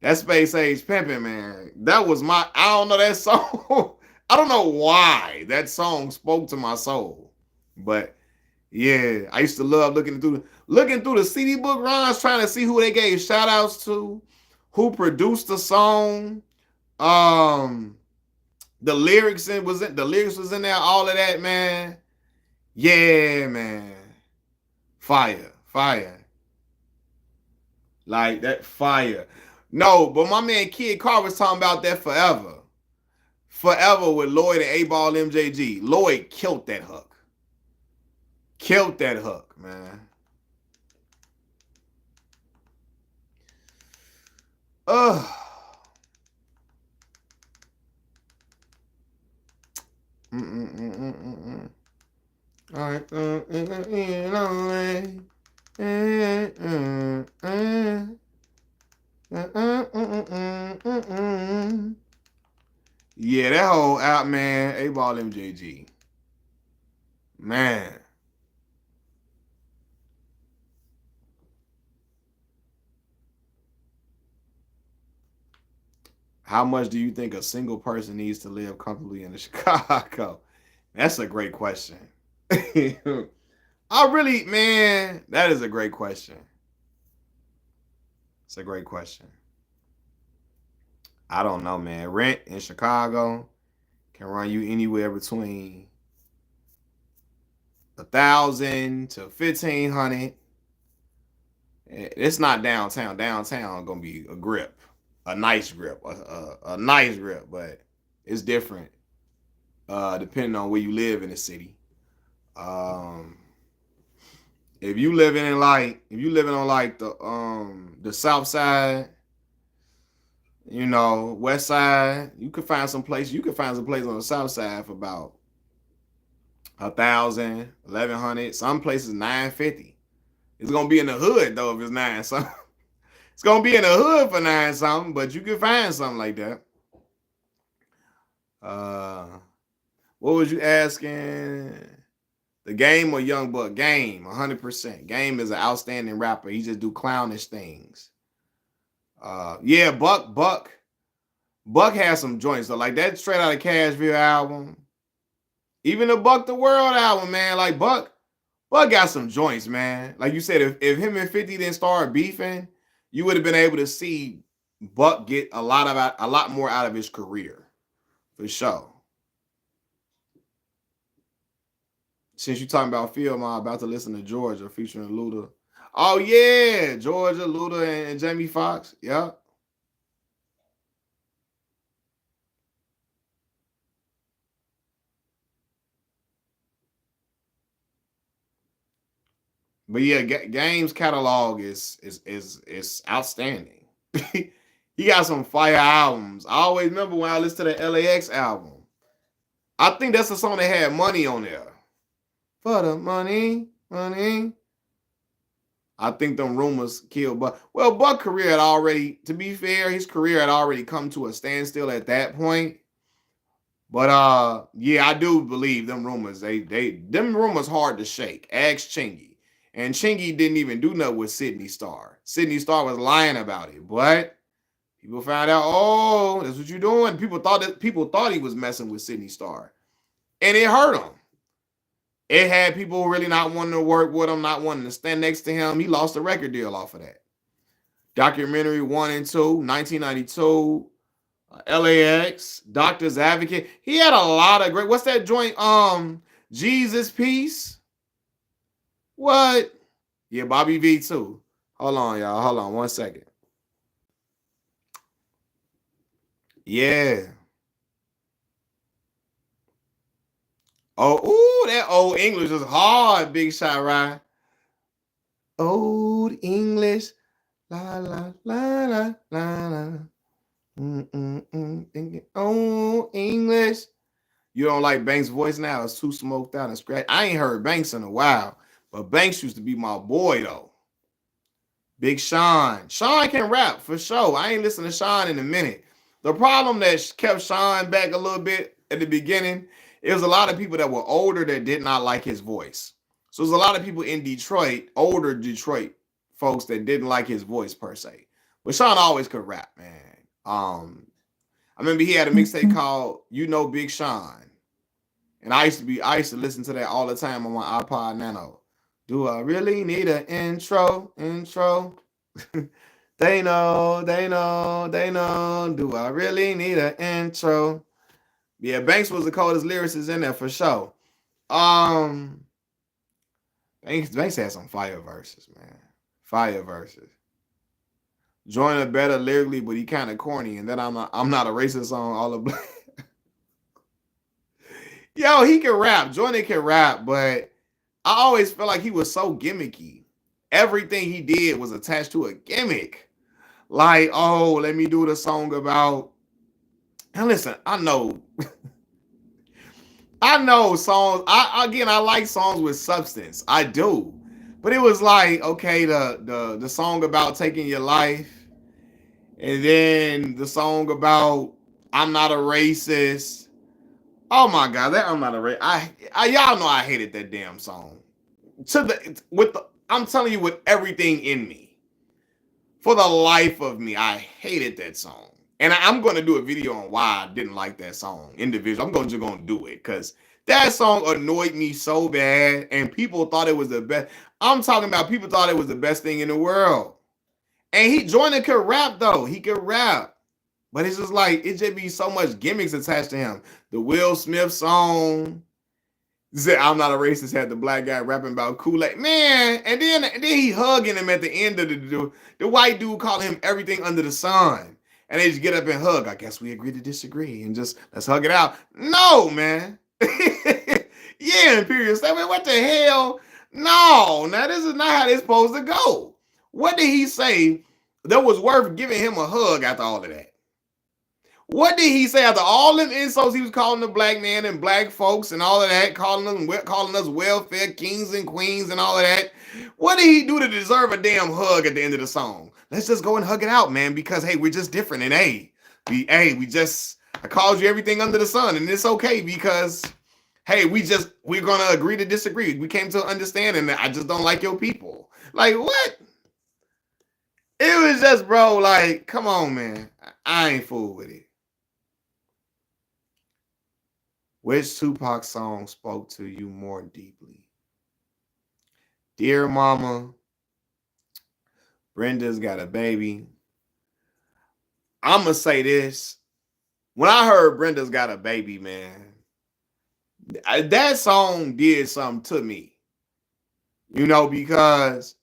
That Space Age Pimpin', man. That was I don't know that song. I don't know why that song spoke to my soul. But yeah, I used to love looking through the CD book runs, trying to see who they gave shout outs to, who produced the song. The lyrics was in there, all of that, man. Yeah, man. Fire. Like that fire. No, but my man Kid Carr was talking about that forever. Forever with Lloyd and 8 Ball MJG. Lloyd killed that hook. Man. Ugh. All right. Yeah, that whole out, man. 8 Ball MJG. Man. How much do you think a single person needs to live comfortably in Chicago? That's a great question. Man, that is a great question. It's a great question. I don't know, man. Rent in Chicago can run you anywhere between 1,000 to 1,500. It's not downtown. Downtown gonna be a grip, a nice grip, a nice grip, but it's different depending on where you live in the city. If you living on like the south side, west side, you could find some place. You could find some place on the south side for about 1,000, 1,100. Some places 950. It's gonna be in the hood though if it's 9 something. It's gonna be in the hood for 9 something, but you can find something like that. What was you asking? The Game or Young Buck? Game, 100%. Game is an outstanding rapper. He just do clownish things. Yeah, Buck has some joints though. Like that Straight Outta Cashville album. Even the Buck the World album, man. Like Buck got some joints, man. Like you said, if him and 50 didn't start beefing, you would have been able to see Buck get a lot more out of his career. For sure. Since you talking about Phil, I'm about to listen to Georgia featuring Luda. Oh yeah, Georgia, Luda, and Jamie Foxx. Yeah. But yeah, Game's catalog is outstanding. He got some fire albums. I always remember when I listened to the LAX album. I think that's the song that had Money on there. For the money. I think them rumors killed Buck. Well, Buck's career had already, to be fair, his career had already come to a standstill at that point. But yeah, I do believe them rumors. Them rumors hard to shake. Ask Chingy. And Chingy didn't even do nothing with Sydney Star. Sydney Star was lying about it. But people found out, oh, that's what you're doing. People thought he was messing with Sydney Star. And it hurt him. It had people really not wanting to work with him, not wanting to stand next to him. He lost a record deal off of that. Documentary 1 and 2, 1992. LAX, Doctor's Advocate. He had a lot of great. What's that joint? Jesus Peace. What? Yeah, Bobby V too. Hold on, y'all. Hold on 1 second. Yeah. Oh, ooh, that old English is hard, Big Shot Ryan. Old English. La la la la la la. Old English. You don't like Banks' voice now? It's too smoked out and scratched. I ain't heard Banks in a while, but Banks used to be my boy though. Big Sean. Sean can rap for sure. I ain't listened to Sean in a minute. The problem that kept Sean back a little bit at the beginning, it was a lot of people that were older that did not like his voice. So there's a lot of people in Detroit, older Detroit folks that didn't like his voice per se. But Sean always could rap, man. I remember he had a mixtape called You Know Big Sean. And I used to listen to that all the time on my iPod Nano. Do I really need an intro? They know. Do I really need an intro? Yeah, Banks was the coldest lyricist in there for sure. Banks had some fire verses, man. Fire verses. Joyner better lyrically, but he kind of corny. And then I'm not a racist on all of. Yo, he can rap. Joyner can rap, but I always felt like he was so gimmicky. Everything he did was attached to a gimmick. Like, oh, let me do the song about. And listen, I know songs. I like songs with substance. I do. But it was like, okay, the song about taking your life, and then the song about I'm not a racist. Oh my god, that I'm not a racist. I y'all know I hated that damn song. I'm telling you with everything in me. For the life of me, I hated that song. And I'm going to do a video on why I didn't like that song individually. I'm just going to do it because that song annoyed me so bad and people thought it was the best. I'm talking about people thought it was the best thing in the world. And Joyner could rap though. He could rap. But it's just like, it just be so much gimmicks attached to him. The Will Smith song. Said, I'm not a racist, had the black guy rapping about Kool-Aid. Man, and then he hugging him at the end of the white dude calling him everything under the sun. And they just get up and hug. I guess we agree to disagree and just let's hug it out. No, man. Yeah, Imperial State. What the hell? No, now this is not how they're supposed to go. What did he say that was worth giving him a hug after all of that? What did he say after all them insults he was calling the black man and black folks and all of that, calling us welfare kings and queens and all of that? What did he do to deserve a damn hug at the end of the song? Let's just go and hug it out, man, because hey, we're just different. And I called you everything under the sun, and it's okay because hey, we're gonna agree to disagree. We came to an understanding that I just don't like your people. Like what? It was just, bro, like, come on, man. I ain't fool with it. Which Tupac song spoke to you more deeply? Dear Mama, Brenda's Got a Baby. I'm going to say this. When I heard Brenda's Got a Baby, man, that song did something to me. You know, because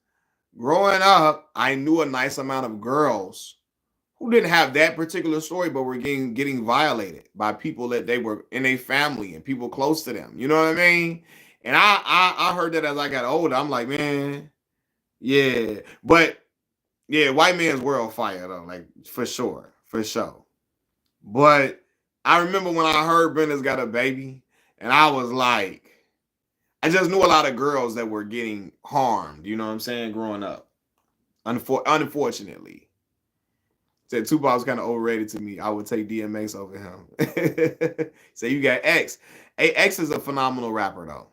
growing up, I knew a nice amount of girls who didn't have that particular story, but were getting violated by people that they were in a family and people close to them. You know what I mean? And I heard that as I got older. I'm like, man, yeah. But yeah, white man's world fire though, like for sure. But I remember when I heard Brenda's Got a Baby, and I was like, I just knew a lot of girls that were getting harmed, you know what I'm saying, growing up. Unfortunately. Said Tupac was kind of overrated to me. I would take DMX over him. So you got X. Hey, X is a phenomenal rapper, though.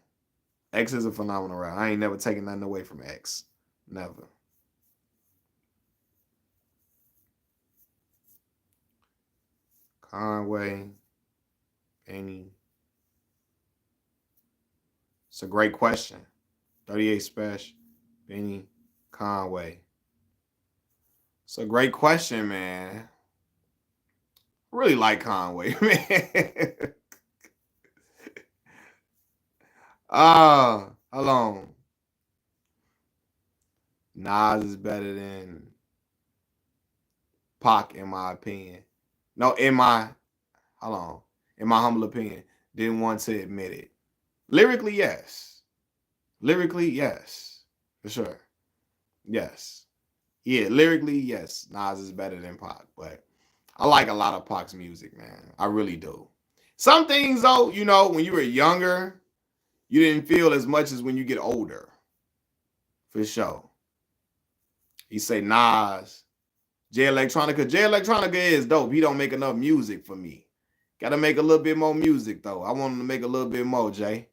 X is a phenomenal rapper. I ain't never taken nothing away from X. Never. Conway. Penny. It's a great question. 38 Special. Benny. Conway. It's a great question, man. Really like Conway, man. Hold on. Nas is better than Pac, in my opinion. No, hold on. In my humble opinion, didn't want to admit it. Lyrically, yes. Lyrically, yes. For sure. Yes. Yeah, lyrically, yes. Nas is better than Pac, but I like a lot of Pac's music, man. I really do. Some things, though, when you were younger, you didn't feel as much as when you get older. For sure. He say Nas, J Electronica. J Electronica is dope. He don't make enough music for me. Gotta make a little bit more music, though. I want him to make a little bit more, Jay.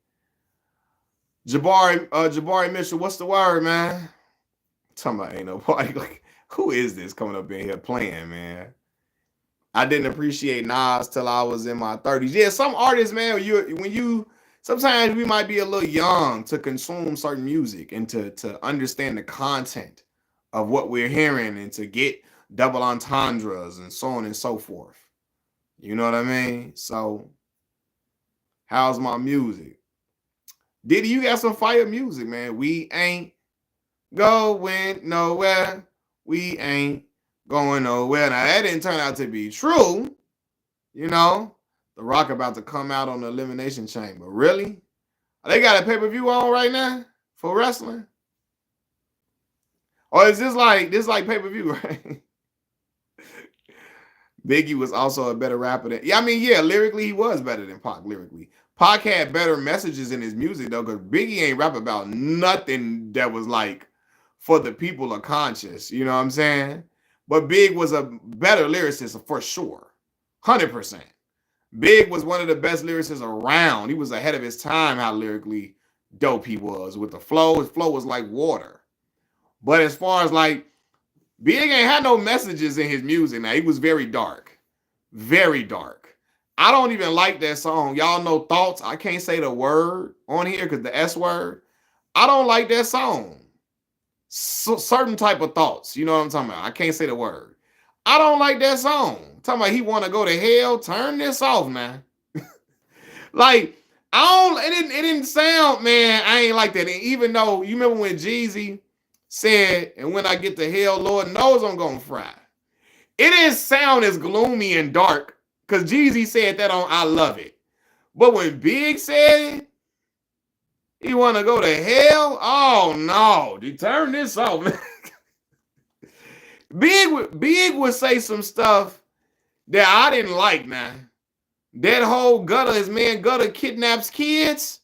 Jabari Mitchell, what's the word, man? Talking about ain't nobody. Like, who is this coming up in here playing, man? I didn't appreciate Nas till I was in my 30s. Yeah, some artists, man, when you sometimes we might be a little young to consume certain music and to understand the content of what we're hearing and to get double entendres and so on and so forth. You know what I mean? So, how's my music? Diddy, you got some fire music, man. We ain't going nowhere. We ain't going nowhere. Now, that didn't turn out to be true. The Rock about to come out on the Elimination Chamber. Really? They got a pay-per-view on right now for wrestling? Or is this like pay-per-view, right? Biggie was also a better rapper than... Yeah, I mean, yeah, lyrically, he was better than Pac, lyrically. Pac had better messages in his music, though, because Biggie ain't rap about nothing that was, like, for the people or conscious. You know what I'm saying? But Big was a better lyricist, for sure. 100%. Big was one of the best lyricists around. He was ahead of his time, how lyrically dope he was with the flow. His flow was like water. But as far as, like, Big ain't had no messages in his music. Now, he was very dark. Very dark. I don't even like that song. Y'all know Thoughts. I can't say the word on here because the S word. I don't like that song. Certain type of thoughts. You know what I'm talking about? I can't say the word. I don't like that song. I'm talking about he want to go to hell. Turn this off, man. Like, it didn't sound, man, I ain't like that. And even though, you remember when Jeezy said, and when I get to hell, Lord knows I'm going to fry. It didn't sound as gloomy and dark because Jeezy said that on I Love It. But when Big said he want to go to hell, oh no, dude, turn this off, man. Big would say some stuff that I didn't like, man. That whole his man Gutter kidnaps kids.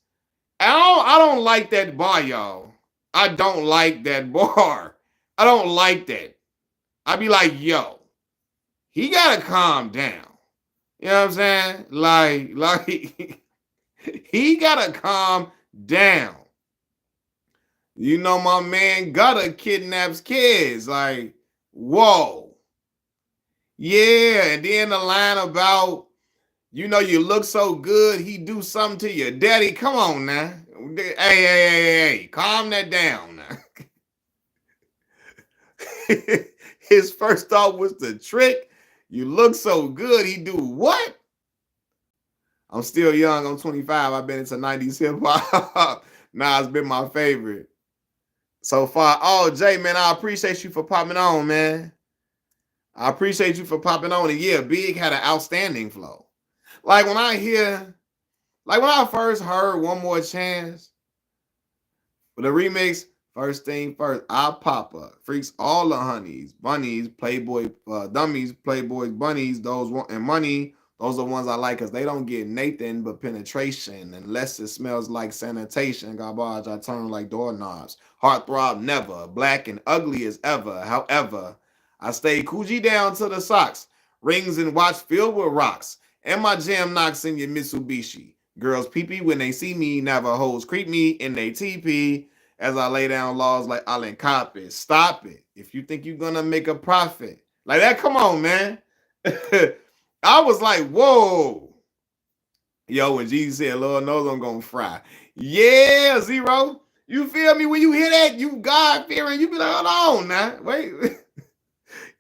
I don't like that bar, y'all. I don't like that bar. I don't like that. I be like, yo, he gotta calm down. You know what I'm saying? Like he gotta calm down. You know, my man Gutter kidnaps kids. Like, whoa. Yeah, and then the line about, you look so good, he do something to your daddy. Come on now. Hey, calm that down now. His first thought was the trick. You look so good, he do what? I'm still young. I'm 25. I've been into 90s hip hop. Nah, it's been my favorite so far. Oh, Jay, man, I appreciate you for popping on, man. I appreciate you for popping on. And yeah, Big had an outstanding flow. Like when I first heard One More Chance, the remix, first thing first, I pop up. Freaks all the honeys, bunnies, playboy, dummies, playboys, bunnies, those want and money. Those are the ones I like because they don't get Nathan but penetration. Unless it smells like sanitation. Garbage, I turn like doorknobs. Heartthrob never. Black and ugly as ever. However, I stay Coogee down to the socks. Rings and watch filled with rocks. And my jam knocks in your Mitsubishi. Girls pee-pee when they see me. Navajos creep me in they teepee. As I lay down laws like Allen Copy. Stop it. If you think you're going to make a profit. Like that, come on, man. I was like, whoa. Yo, when Jesus said, Lord knows I'm going to fry. Yeah, Zero. You feel me? When you hear that, you God-fearing, you be like, hold on now. Wait.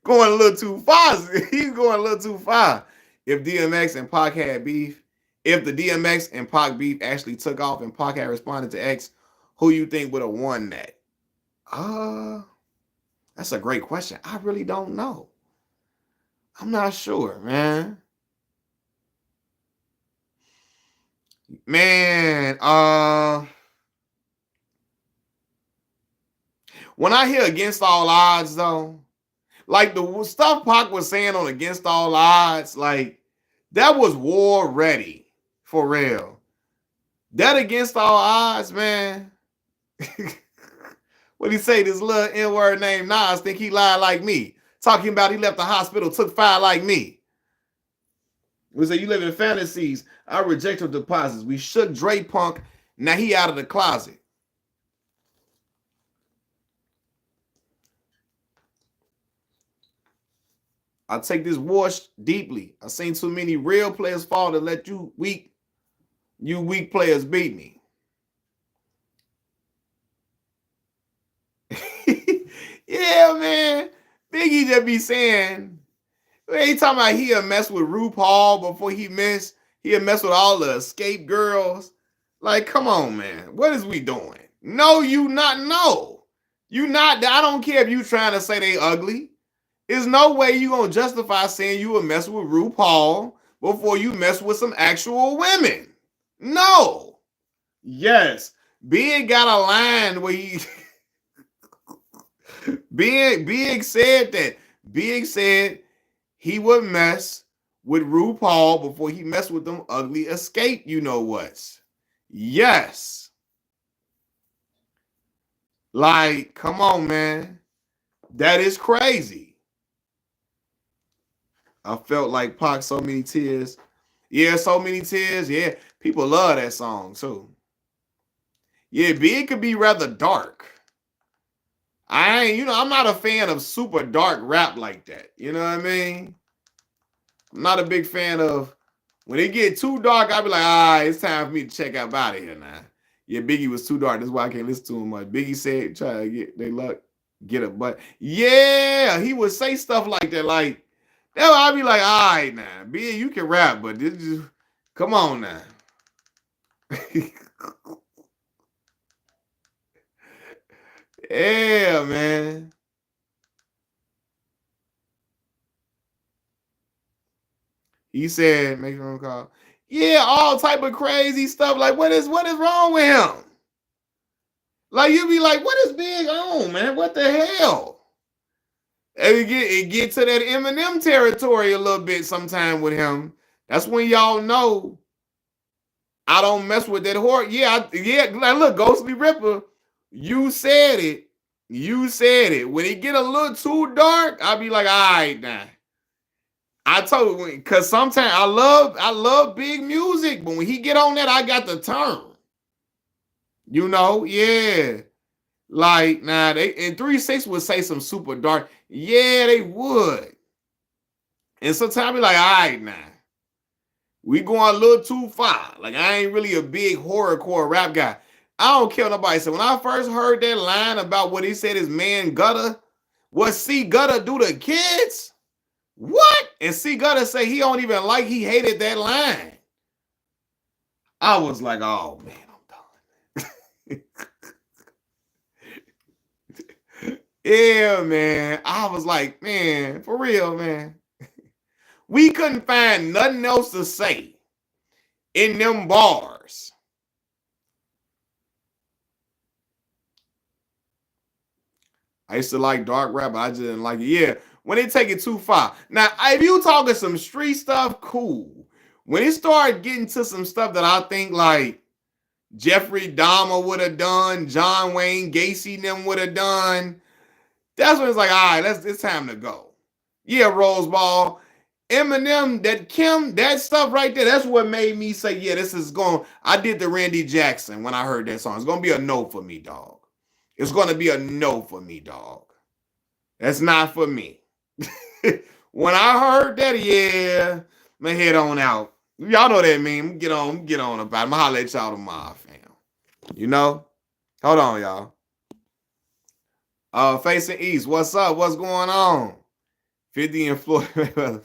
Going a little too far. He's going a little too far. If DMX and Pac had beef, if the DMX and Pac beef actually took off and Pac had responded to X, who you think would have won that? Uh, that's a great question. I really don't know. I'm not sure, man. Man, when I hear Against All Odds though, like the stuff Pac was saying on Against All Odds, like that was war ready for real. That Against All Odds, man. What he say? This little N-word named Nas think he lied like me. Talking about he left the hospital, took fire like me. We say you live in fantasies. I reject your deposits. We shook Dre Punk. Now he out of the closet. I take this war deeply. I seen too many real players fall to let you weak players beat me. Yeah, man. Biggie just be saying, he talking about he'll mess with RuPaul before he'll mess with all the escape girls. Like, come on, man. What is we doing? No, you not. No. You not. I don't care if you trying to say they ugly. There's no way you gonna justify saying you would mess with RuPaul before you mess with some actual women. No. Yes. Big got a line where he Big said that. Big said he would mess with RuPaul before he messed with them ugly escape you know what's. Yes. Like, come on, man. That is crazy. I felt like Pac, So Many Tears. Yeah, So Many Tears. Yeah, people love that song too. Yeah, Big could be rather dark. I'm not a fan of super dark rap like that. You know what I mean? I'm not a big fan of when it get too dark, I'll be like, it's time for me to check out of here now. Yeah, Biggie was too dark. That's why I can't listen to him much. Biggie said, try to get they luck, get a butt. Yeah, he would say stuff like that. Like, that I'd be like, all right now, Big, you can rap, but this just come on now. Yeah, man. He said, make a phone call. Yeah, all type of crazy stuff. Like, what is wrong with him? Like, you be like, what is Big on, man? What the hell? And it get to that Eminem territory a little bit sometime with him. That's when y'all know I don't mess with that horror. Yeah. Like, look, Ghostly Ripper, you said it. You said it. When it get a little too dark, I'll be like, all right now. I told you, because sometimes I love big music, but when he get on that, I got the turn. You know, yeah. Like, nah, they in 3-6 would say some super dark. Yeah, they would. And sometimes I be like, all right, now. We going a little too far. Like, I ain't really a big horrorcore rap guy. I don't care what nobody said. When I first heard that line about what he said his man Gutter, what C Gutter do to kids? What? And C Gutter say he don't even like, he hated that line. I was like, oh man, I'm done. Yeah, man. I was like, man, for real, man. We couldn't find nothing else to say in them bars. I used to like dark rap, but I just didn't like it. Yeah, when they take it too far. Now, if you talking some street stuff, cool. When it started getting to some stuff that I think like Jeffrey Dahmer would have done, John Wayne Gacy them would have done, that's when it's like, all right, it's time to go. Yeah, Rose Ball. Eminem, that stuff right there, that's what made me say, yeah, this is going. I did the Randy Jackson when I heard that song. It's going to be a no for me, dog. It's going to be a no for me, dog. That's not for me. When I heard that, yeah, my head on out. Y'all know that meme. Get on about it. I'm going to holler at y'all tomorrow, fam. You know? Hold on, y'all. Facing East, what's up? What's going on? 50 and Floyd.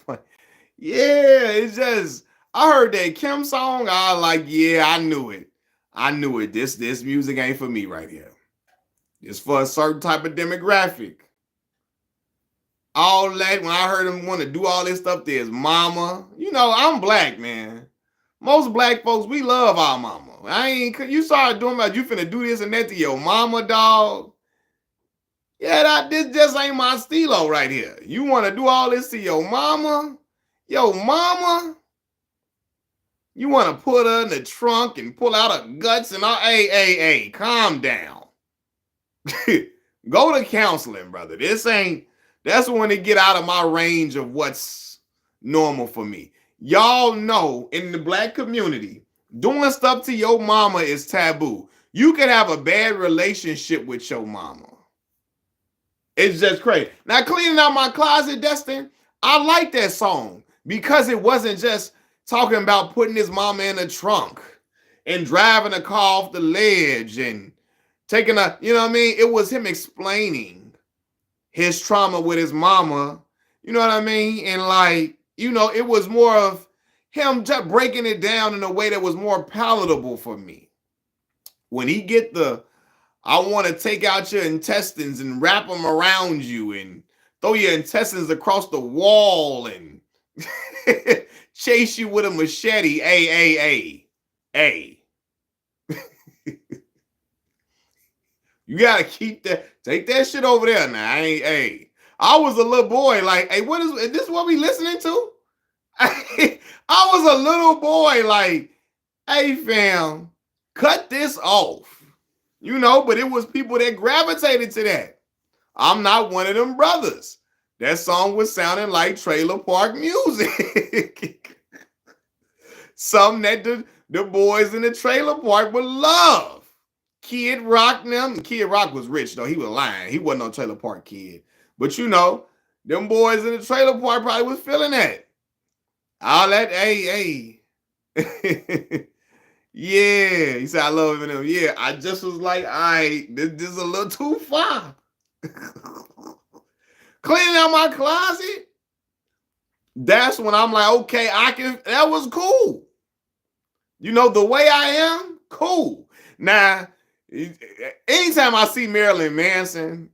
Yeah, it's just I heard that Kim song. I like, yeah, I knew it. I knew it. This music ain't for me right here. It's for a certain type of demographic. All that when I heard him want to do all this stuff to his mama. You know, I'm black, man. Most black folks, we love our mama. I ain't you started doing about you finna do this and that to your mama, dog. Yeah, this just ain't my stilo right here. You want to do all this to your mama? Your mama? You want to put her in the trunk and pull out her guts and all? Hey, calm down. Go to counseling, brother. That's when it get out of my range of what's normal for me. Y'all know in the black community, doing stuff to your mama is taboo. You can have a bad relationship with your mama. It's just crazy. Now, cleaning out my closet, Destin, I like that song because it wasn't just talking about putting his mama in the trunk and driving a car off the ledge and taking you know what I mean? It was him explaining his trauma with his mama, you know what I mean? And like, you know, it was more of him just breaking it down in a way that was more palatable for me. When he get I want to take out your intestines and wrap them around you and throw your intestines across the wall and chase you with a machete. Hey. You gotta take that shit over there now. I was a little boy, like, hey, is this what we listening to? I was a little boy, like, hey fam, cut this off. You know, but it was people that gravitated to that. I'm not one of them brothers. That song was sounding like trailer park music. Something that the boys in the trailer park would love. Kid Rock them. Kid Rock was rich, though. He was lying. He wasn't no trailer park kid. But you know, them boys in the trailer park probably was feeling that. All that, hey. Yeah, he said I love him. Yeah, I just was like, all right, this is a little too far. Cleaning out my closet. That's when I'm like, okay, that was cool. You know, the way I am, cool. Now, anytime I see Marilyn Manson,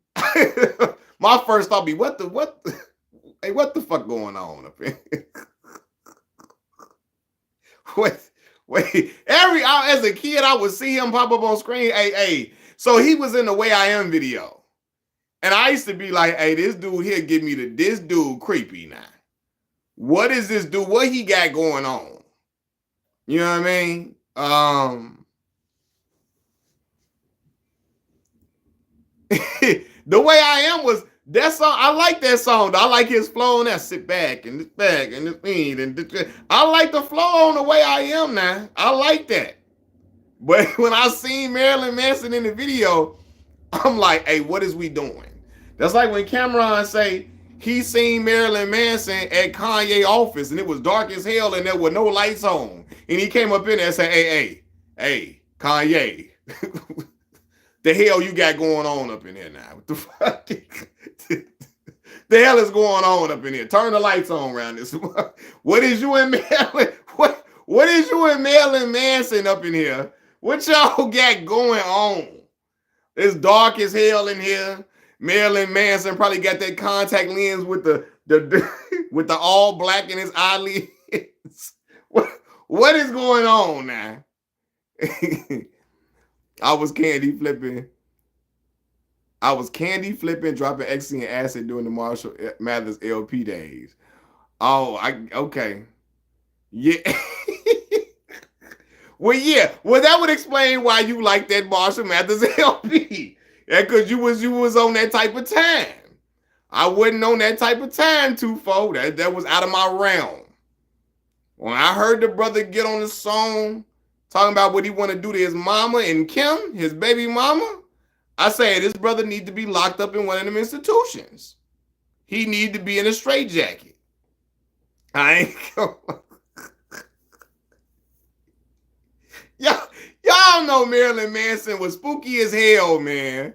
my first thought be, what the fuck going on up here? Wait, as a kid, I would see him pop up on screen. Hey. So he was in the Way I Am video. And I used to be like, hey, this dude here give me this dude creepy now. What is this dude? What he got going on? You know what I mean? The Way I Am was that song. I like that song. I like his flow on that. Sit back and this back and this thing and this. I like the flow on The Way I Am now. I like that. But when I seen Marilyn Manson in the video, I'm like, hey, what is we doing? That's like when Cameron say he seen Marilyn Manson at Kanye office and it was dark as hell and there were no lights on. And he came up in there and said, hey, Kanye. The hell you got going on up in here now? What the fuck? The hell is going on up in here? Turn the lights on around this. What is you and Marilyn? What is you and Marilyn Manson up in here? What y'all got going on? It's dark as hell in here. Marilyn Manson probably got that contact lens with the with the all black in his eyelids. What is going on now? I was candy flipping, dropping ecstasy and acid during the Marshall Mathers LP days. Oh, okay. Yeah. Well, that would explain why you like that Marshall Mathers LP. Yeah, because you was on that type of time. I wasn't on that type of time, Tufo. That was out of my realm. When I heard the brother get on the song talking about what he want to do to his mama and Kim, his baby mama, I say this brother need to be locked up in one of them institutions. He need to be in a straitjacket. I ain't going. Y'all know Marilyn Manson was spooky as hell, man.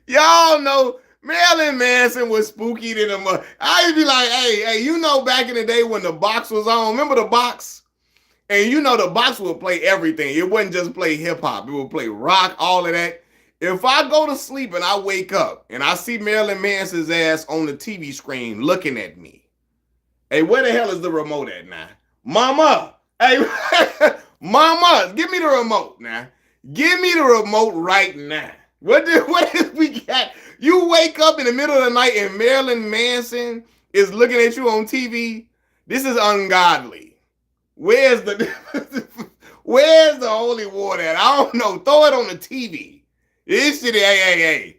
Y'all know Marilyn Manson was spooky than a mother. I'd be like, hey, you know, back in the day when the box was on, remember the box? And you know, the box would play everything. It wouldn't just play hip hop, it would play rock, all of that. If I go to sleep and I wake up and I see Marilyn Manson's ass on the TV screen looking at me, hey, where the hell is the remote at now? Mama, hey, mama, give me the remote now. Give me the remote right now. What is we got? You wake up in the middle of the night and Marilyn Manson is looking at you on TV. This is ungodly. Where's the holy water at? I don't know. Throw it on the TV. This shit, hey.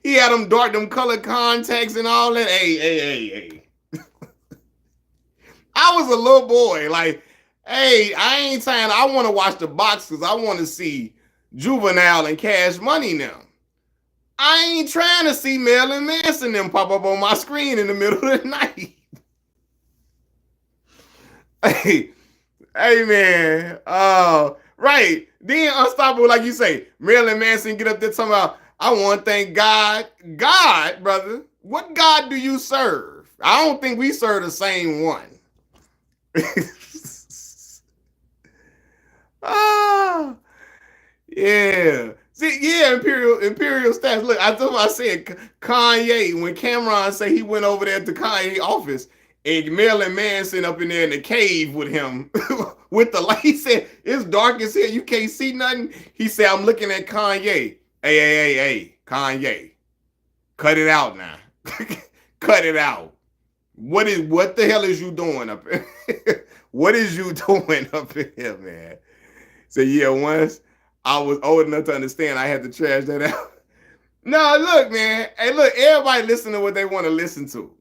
He had them them color contacts and all that. Hey. I was a little boy. Like, hey, I ain't saying I want to watch the box because I want to see Juvenile and Cash Money now. I ain't trying to see Marilyn Manson them pop up on my screen in the middle of the night. Hey, man. Right. Then Unstoppable, like you say, Marilyn Manson get up there talking about, I want to thank God. God, brother. What God do you serve? I don't think we serve the same one. Yeah. See, yeah, Imperial stats. Look, I said Kanye, when Cameron said he went over there to Kanye office and Marilyn Manson up in there in the cave with him with the light. He said, it's dark as hell. You can't see nothing. He said, I'm looking at Kanye. Hey, Kanye. Cut it out now. Cut it out. What the hell is you doing up here? What is you doing up here, man? So yeah, once I was old enough to understand, I had to trash that out. No, look, man. Hey, look, everybody listen to what they want to listen to.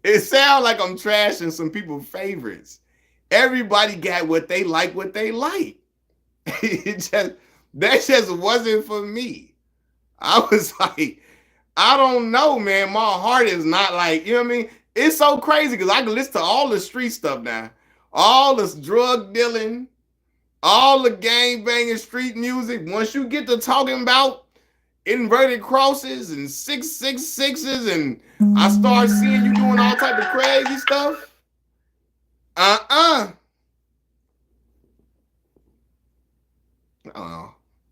It sounds like I'm trashing some people's favorites. Everybody got what they like. That just wasn't for me. I was like, I don't know, man. My heart is not like, you know what I mean? It's so crazy because I can listen to all the street stuff now. All this drug dealing, all the gang banging street music. Once you get to talking about inverted crosses and 666s, and I start seeing you doing all type of crazy stuff.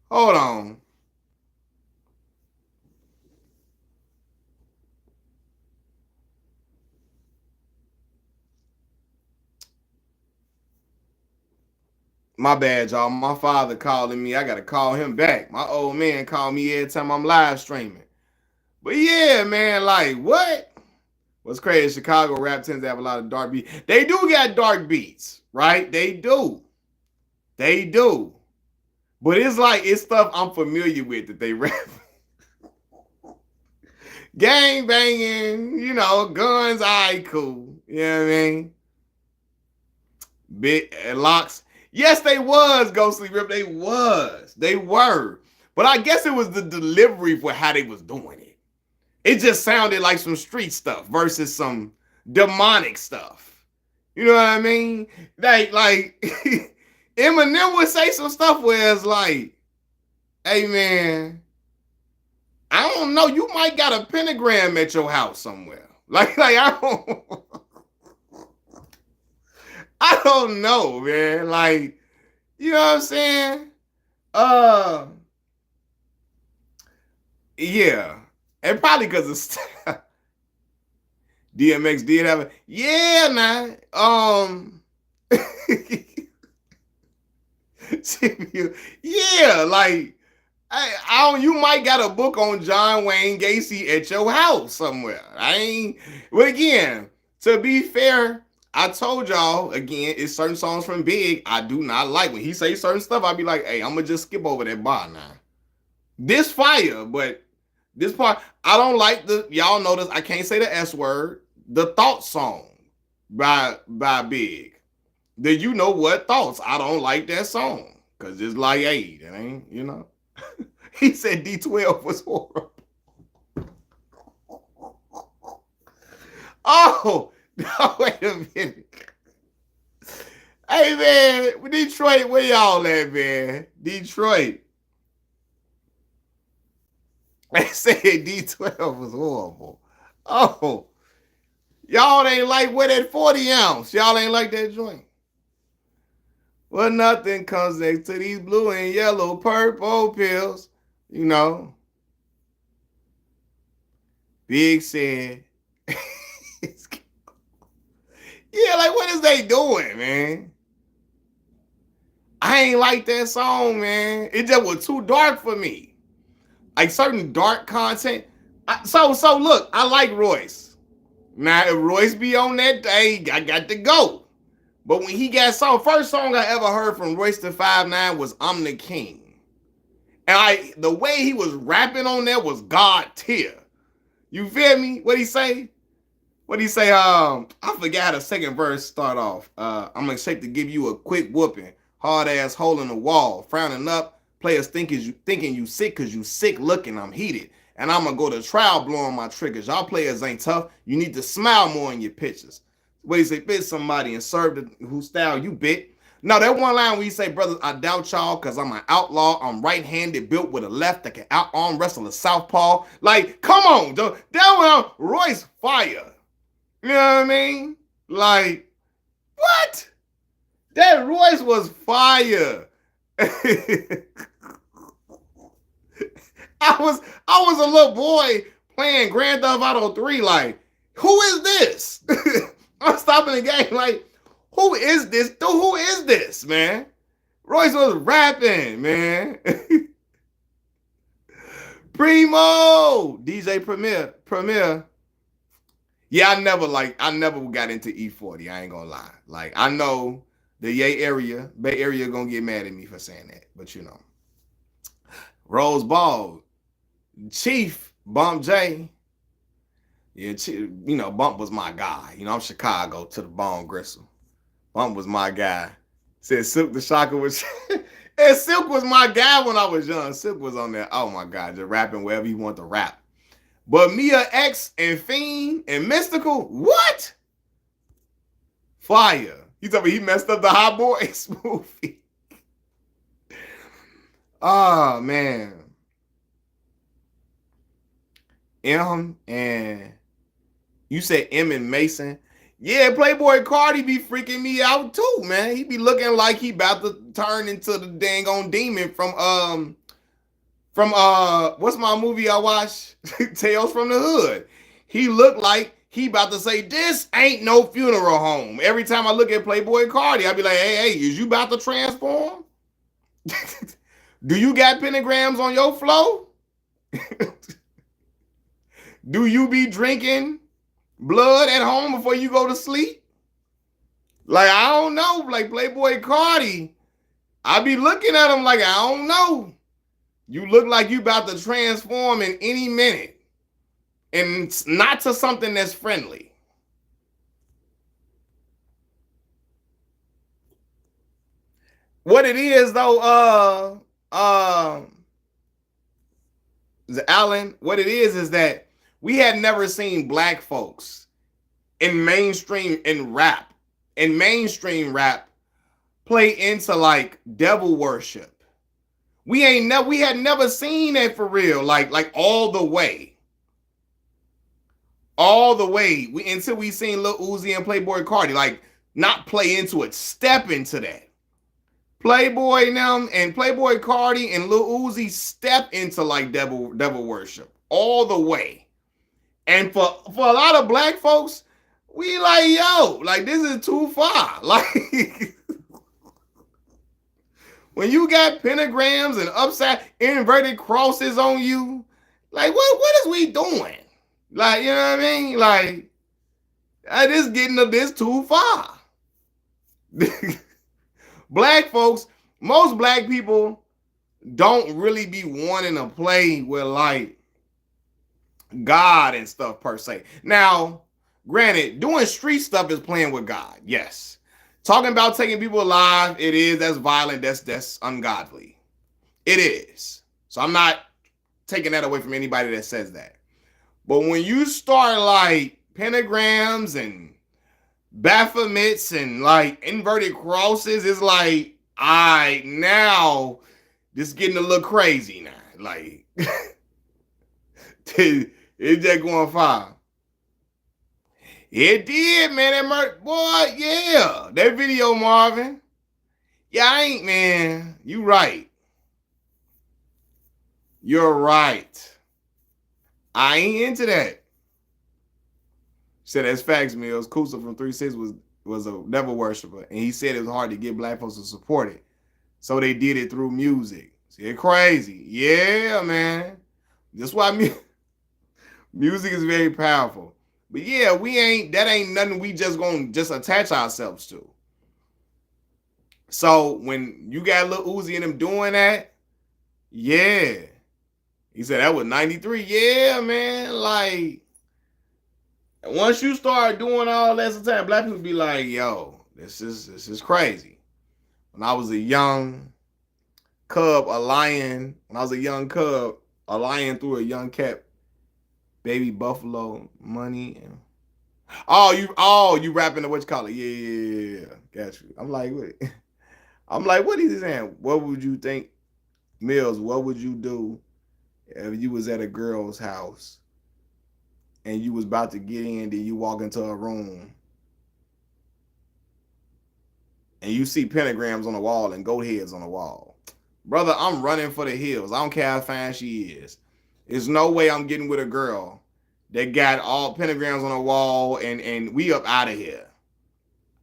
Hold on. My bad, y'all. My father calling me. I got to call him back. My old man called me every time I'm live streaming. But yeah, man, like what? What's crazy, Chicago rap tends to have a lot of dark beats. They do got dark beats, right? They do. But it's like, it's stuff I'm familiar with that they rap. Gang banging, you know, guns, all right, cool. You know what I mean? Big locks. Yes, they was Ghostly Rip. They were. But I guess it was the delivery for how they was doing it. It just sounded like some street stuff versus some demonic stuff. You know what I mean? Like Eminem would say some stuff where it's like, hey man, I don't know, you might got a pentagram at your house somewhere. Like I don't know, man. Like, you know what I'm saying? Yeah. And probably because of DMX did have a yeah, yeah, like I don't, you might got a book on John Wayne Gacy at your house somewhere. But again, to be fair, I told y'all again, it's certain songs from Big I do not like. When he say certain stuff, I'll be like, hey, I'm gonna just skip over that bar now. This fire, but this part, I don't like y'all notice I can't say the S word, the Thoughts song by Big. Then you know what Thoughts? I don't like that song. Cause it's like, hey, that ain't, you know. He said D12 was horrible. Oh, no, wait a minute. Hey man, Detroit, where y'all at, man? Detroit. They said D12 was horrible. Oh, y'all ain't like with that 40 ounce. Y'all ain't like that joint. Well, nothing comes next to these blue and yellow purple pills. You know, Big said, yeah, like what is they doing, man? I ain't like that song, man. It just was too dark for me. Like certain dark content. So look, I like Royce. Now, if Royce be on that day, I got to go. But when he got first song I ever heard from Royce the 5'9" was I'm the King. And the way he was rapping on there was God tier. You feel me? What he say? What he say? I forgot how the second verse start off. I'm gonna to give you a quick whooping. Hard ass hole in the wall. Frowning up. Players thinking you sick because you sick looking. I'm heated. And I'm gonna go to trial blowing my triggers. Y'all players ain't tough. You need to smile more in your pictures. What he say? Bit somebody and serve the whose style you bit. No, that one line where you say, brothers, I doubt y'all because I'm an outlaw. I'm right-handed, built with a left that can out-arm wrestle a southpaw. Like, come on, though. That one, Royce fire. You know what I mean? Like, what? That Royce was fire. I was a little boy playing Grand Theft Auto 3, like, who is this? I'm stopping the game, like, who is this? Dude, who is this, man? Royce was rapping, man. Primo, DJ Premier. Yeah, I never got into E40. I ain't gonna lie. Like, I know the Bay Area gonna get mad at me for saying that, but you know. Rose Ball, Chief, Bump J. Yeah, you know, Bump was my guy. You know, I'm Chicago to the bone gristle. Bump was my guy. Said Silk the Shocker was and Silk was my guy when I was young. Silk was on there. Oh my God, just rapping wherever he want to rap. But Mia X and Fiend and Mystical, what? Fire. He told me he messed up the Hot Boys movie. Oh man. M and you said M and Mason. Yeah, Playboy Cardi be freaking me out too, man. He be looking like he about to turn into the dang on demon from what's my movie I watched? Tales from the Hood. He looked like he about to say, this ain't no funeral home. Every time I look at Playboy Cardi, I be like, hey, is you about to transform? Do you got pentagrams on your flow? Do you be drinking blood at home before you go to sleep? Like, I don't know. Like Playboy Cardi, I be looking at him like, I don't know. You look like you about to transform in any minute. And not to something that's friendly. What it is though, Alan, what it is that we had never seen black folks in mainstream rap play into like devil worship. We had never seen that for real, like all the way. Until we seen Lil Uzi and Playboy Cardi, like not play into it, step into that. Playboy now and Playboy Cardi and Lil Uzi step into like devil worship all the way. And for a lot of black folks, we like, yo, like this is too far. Like when you got pentagrams and upside inverted crosses on you, like what is we doing? Like, you know what I mean? Like, this getting to this too far. Black folks, most black people don't really be wanting to play with like God and stuff per se. Now, granted, doing street stuff is playing with God. Yes. Talking about taking people alive, it is. That's violent. That's ungodly. It is. So I'm not taking that away from anybody that says that. But when you start like pentagrams and Baphomets and like inverted crosses. It's like, all right, now this getting a little crazy now. Like, it's just going far. It did, man. That boy, yeah. That video, Marvin. Yeah, I ain't, man. You right. You're right. I ain't into that. Said that's facts, Mills. Kusa from 3-6 was a devil worshiper, and he said it was hard to get black folks to support it. So they did it through music. See, it's crazy. Yeah, man. That's why music is very powerful. But yeah, that ain't nothing we just gonna just attach ourselves to. So when you got Lil Uzi and them doing that, yeah. He said that was 93. Yeah, man. Like, once you start doing all that sometimes, black people be like, yo, this is crazy. When I was a young cub, a lion, a lion threw a young cat, baby buffalo, money. You rapping the what you call it? Yeah. Got you. I'm like, what is he saying? What would you think, Mills? What would you do if you was at a girl's house and you was about to get in, then you walk into a room and you see pentagrams on the wall and goat heads on the wall? Brother, I'm running for the hills. I don't care how fine she is. There's no way I'm getting with a girl that got all pentagrams on the wall and we up out of here.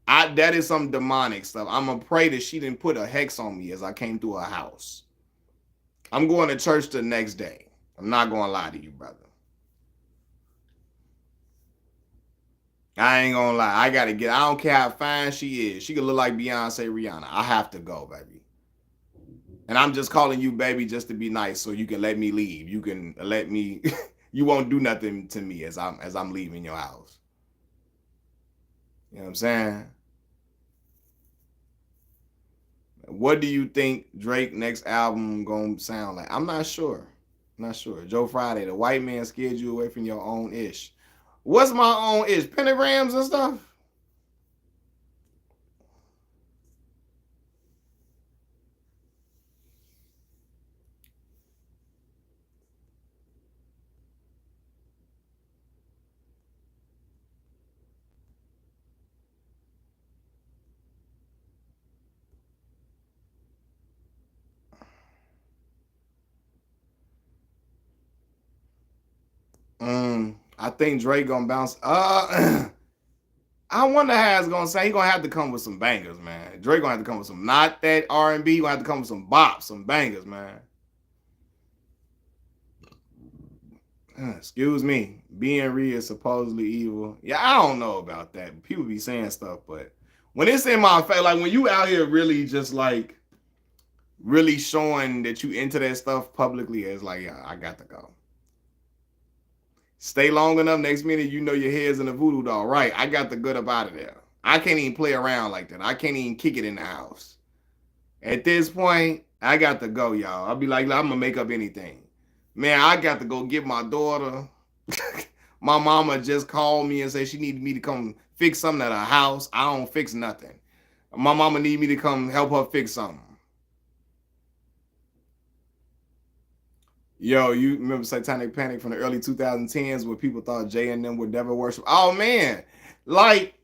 That is some demonic stuff. I'm gonna pray that she didn't put a hex on me as I came through her house. I'm going to church the next day. I'm not gonna lie to you, brother. I ain't gonna lie. I don't care how fine she is. She could look like Beyonce, Rihanna. I have to go, baby. And I'm just calling you baby just to be nice so you can let me leave. You can let me you won't do nothing to me as I'm leaving your house. You know what I'm saying? What do you think Drake next album gonna sound like? I'm not sure. Joe Friday, the white man scared you away from your own ish. What's my own ish? Pentagrams and stuff? I think Drake gonna bounce. I wonder how it's gonna say. He gonna have to come with some bangers, man. Drake gonna have to come with some, not that R&B. Gonna have to come with some bops, some bangers, man. Excuse me. Being real is supposedly evil. Yeah, I don't know about that. People be saying stuff, but when it's in my face, like when you out here really just like really showing that you into that stuff publicly, it's like, yeah, I got to go. Stay long enough, next minute you know your head's in a voodoo doll. Right, I got to get up out of there. I can't even play around like that. I can't even kick it in the house. At this point, I got to go, y'all. I'll be like, I'm gonna make up anything. Man, I got to go get my daughter. My mama just called me and said she needed me to come fix something at her house. I don't fix nothing. My mama need me to come help her fix something. Yo, you remember Satanic Panic from the early 2010s where people thought Jay and them were devil worship? Oh, man. Like,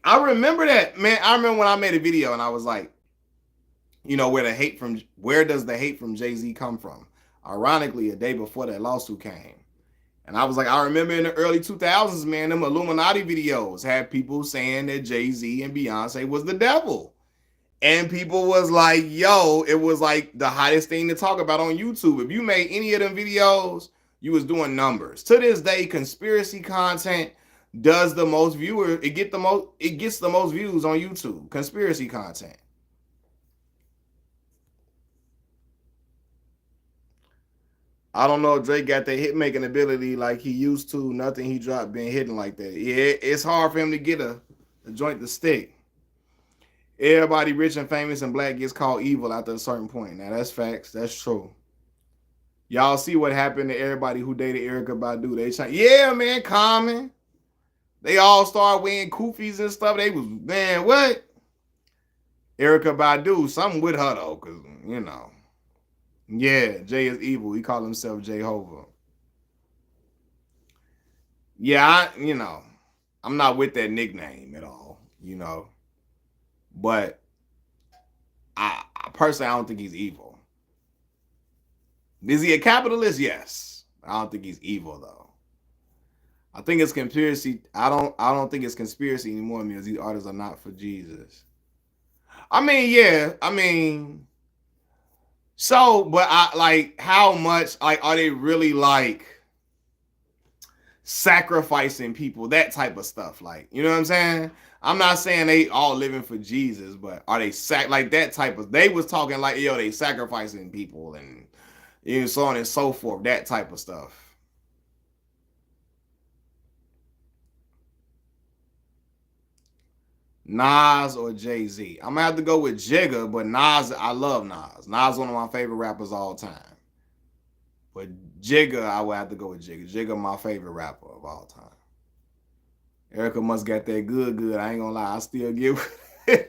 I remember that. Man, I remember when I made a video and I was like, you know, where does the hate from Jay-Z come from? Ironically, a day before that lawsuit came. And I was like, I remember in the early 2000s, man, them Illuminati videos had people saying that Jay-Z and Beyonce was the devil. And people was like, yo, it was like the hottest thing to talk about on YouTube. If you made any of them videos, you was doing numbers. To this day, conspiracy content does the most viewers. It gets the most views on YouTube. Conspiracy content. I don't know if Drake got that hit making ability like he used to. Nothing he dropped been hitting like that. Yeah, it's hard for him to get a joint to stick. Everybody rich and famous and black gets called evil after a certain point. Now that's facts. That's true. Y'all see what happened to everybody who dated Erykah Badu? Yeah, man, Common. They all started wearing kufis and stuff. They was, man, what? Erykah Badu, something with her though, cause you know, yeah, Jay is evil. He called himself Jehovah. Yeah, I'm not with that nickname at all, but I personally I don't think he's evil. Is he a capitalist? Yes. I don't think he's evil though. I think it's conspiracy. I don't think it's conspiracy anymore because these artists are not for Jesus. I mean, yeah. I mean, so, but I like how much like are they really like sacrificing people, that type of stuff? Like, you know what I'm saying? I'm not saying they all living for Jesus, but are they like that type of? They was talking like, yo, they sacrificing people and so on and so forth, that type of stuff. Nas or Jay-Z? I'm gonna have to go with Jigga, but Nas, I love Nas. Nas, one of my favorite rappers all time. But Jigga, I would have to go with Jigga. Jigga, my favorite rapper of all time. Erykah must got that good. I ain't gonna lie, I still give it.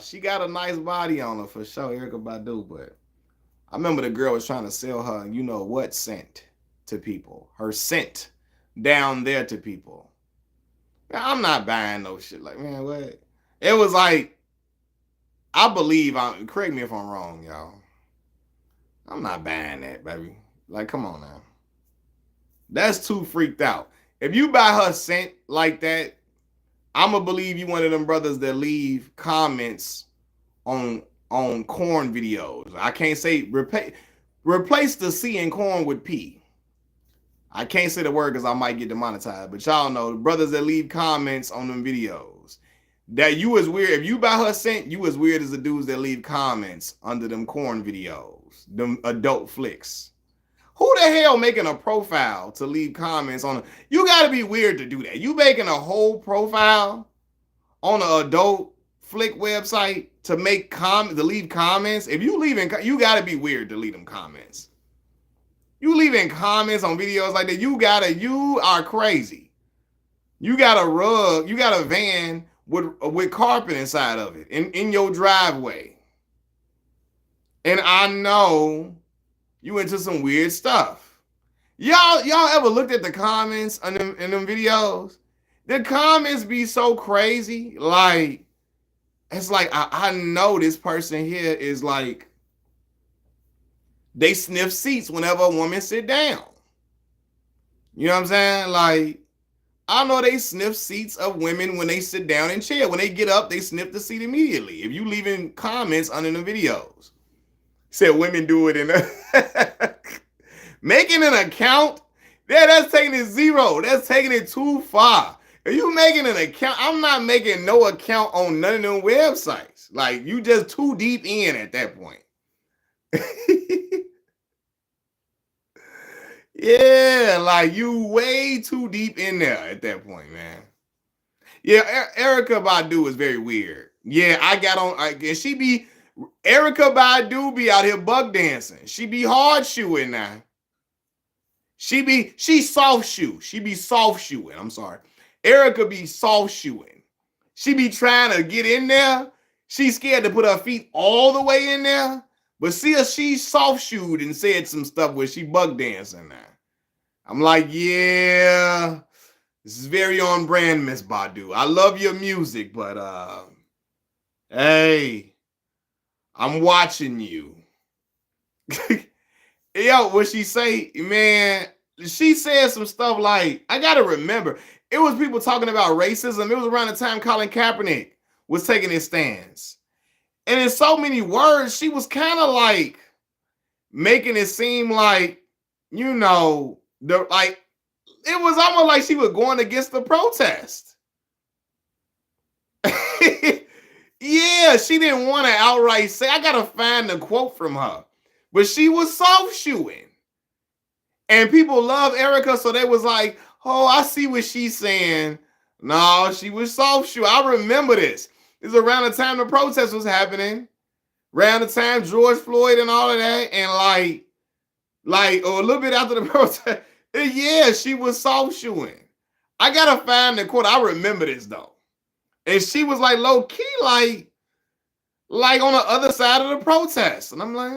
She got a nice body on her for sure, Erykah Badu. But I remember the girl was trying to sell her, you know what, scent to people. Her scent down there to people. I'm not buying no shit. Like, man, what? It was like, I believe, correct me if I'm wrong, y'all. I'm not buying that, baby. Like, come on now. That's too freaked out. If you buy her scent like that, I'm going to believe you one of them brothers that leave comments on corn videos. I can't say, replace the C in corn with P. I can't say the word because I might get demonetized, but y'all know the brothers that leave comments on them videos. That you as weird. If you buy her scent, you as weird as the dudes that leave comments under them corn videos, them adult flicks. Who the hell making a profile to leave comments on? You got to be weird to do that. You making a whole profile on an adult flick website to make to leave comments. If you leaving, you got to be weird to leave them comments. You leaving comments on videos like that, you are crazy. You got a rug, you got a van with carpet inside of it in your driveway. And I know you into some weird stuff. Y'all ever looked at the comments in them videos? The comments be so crazy. Like, it's like, I know this person here is like, they sniff seats whenever a woman sit down. You know what I'm saying? Like, I know they sniff seats of women when they sit down in chair. When they get up, they sniff the seat immediately. If you leaving comments under the videos. Said women do it in making an account. Yeah, that's taking it zero. That's taking it too far. If you making an account, I'm not making no account on none of them websites. Like, you just too deep in at that point. Yeah, like you way too deep in there at that point, man. Yeah, Erykah Badu is very weird. Yeah, I got on, and Erykah Badu be out here bug dancing. She be hard shoeing now. She soft shoe. She be soft shoeing. I'm sorry. Erykah be soft shoeing. She be trying to get in there. She's scared to put her feet all the way in there. But see her, she soft shoed and said some stuff where she bug dancing now. I'm like, yeah, this is very on brand, Miss Badu. I love your music, but hey, I'm watching you. Yo, what she say, man? She said some stuff like, I gotta remember, it was people talking about racism. It was around the time Colin Kaepernick was taking his stance. And in so many words, she was kind of like making it seem like, it was almost like she was going against the protest. Yeah, she didn't want to outright say, I gotta find the quote from her. But she was soft shoeing. And people love Erykah, so they was like, oh, I see what she's saying. No, she was soft shoe. I remember this. This is around the time the protest was happening. Around the time George Floyd and all of that. And like a little bit after the protest, Yeah, she was soft shoeing. I gotta find the quote. I remember this though. And she was like low key, like on the other side of the protest. And I'm like,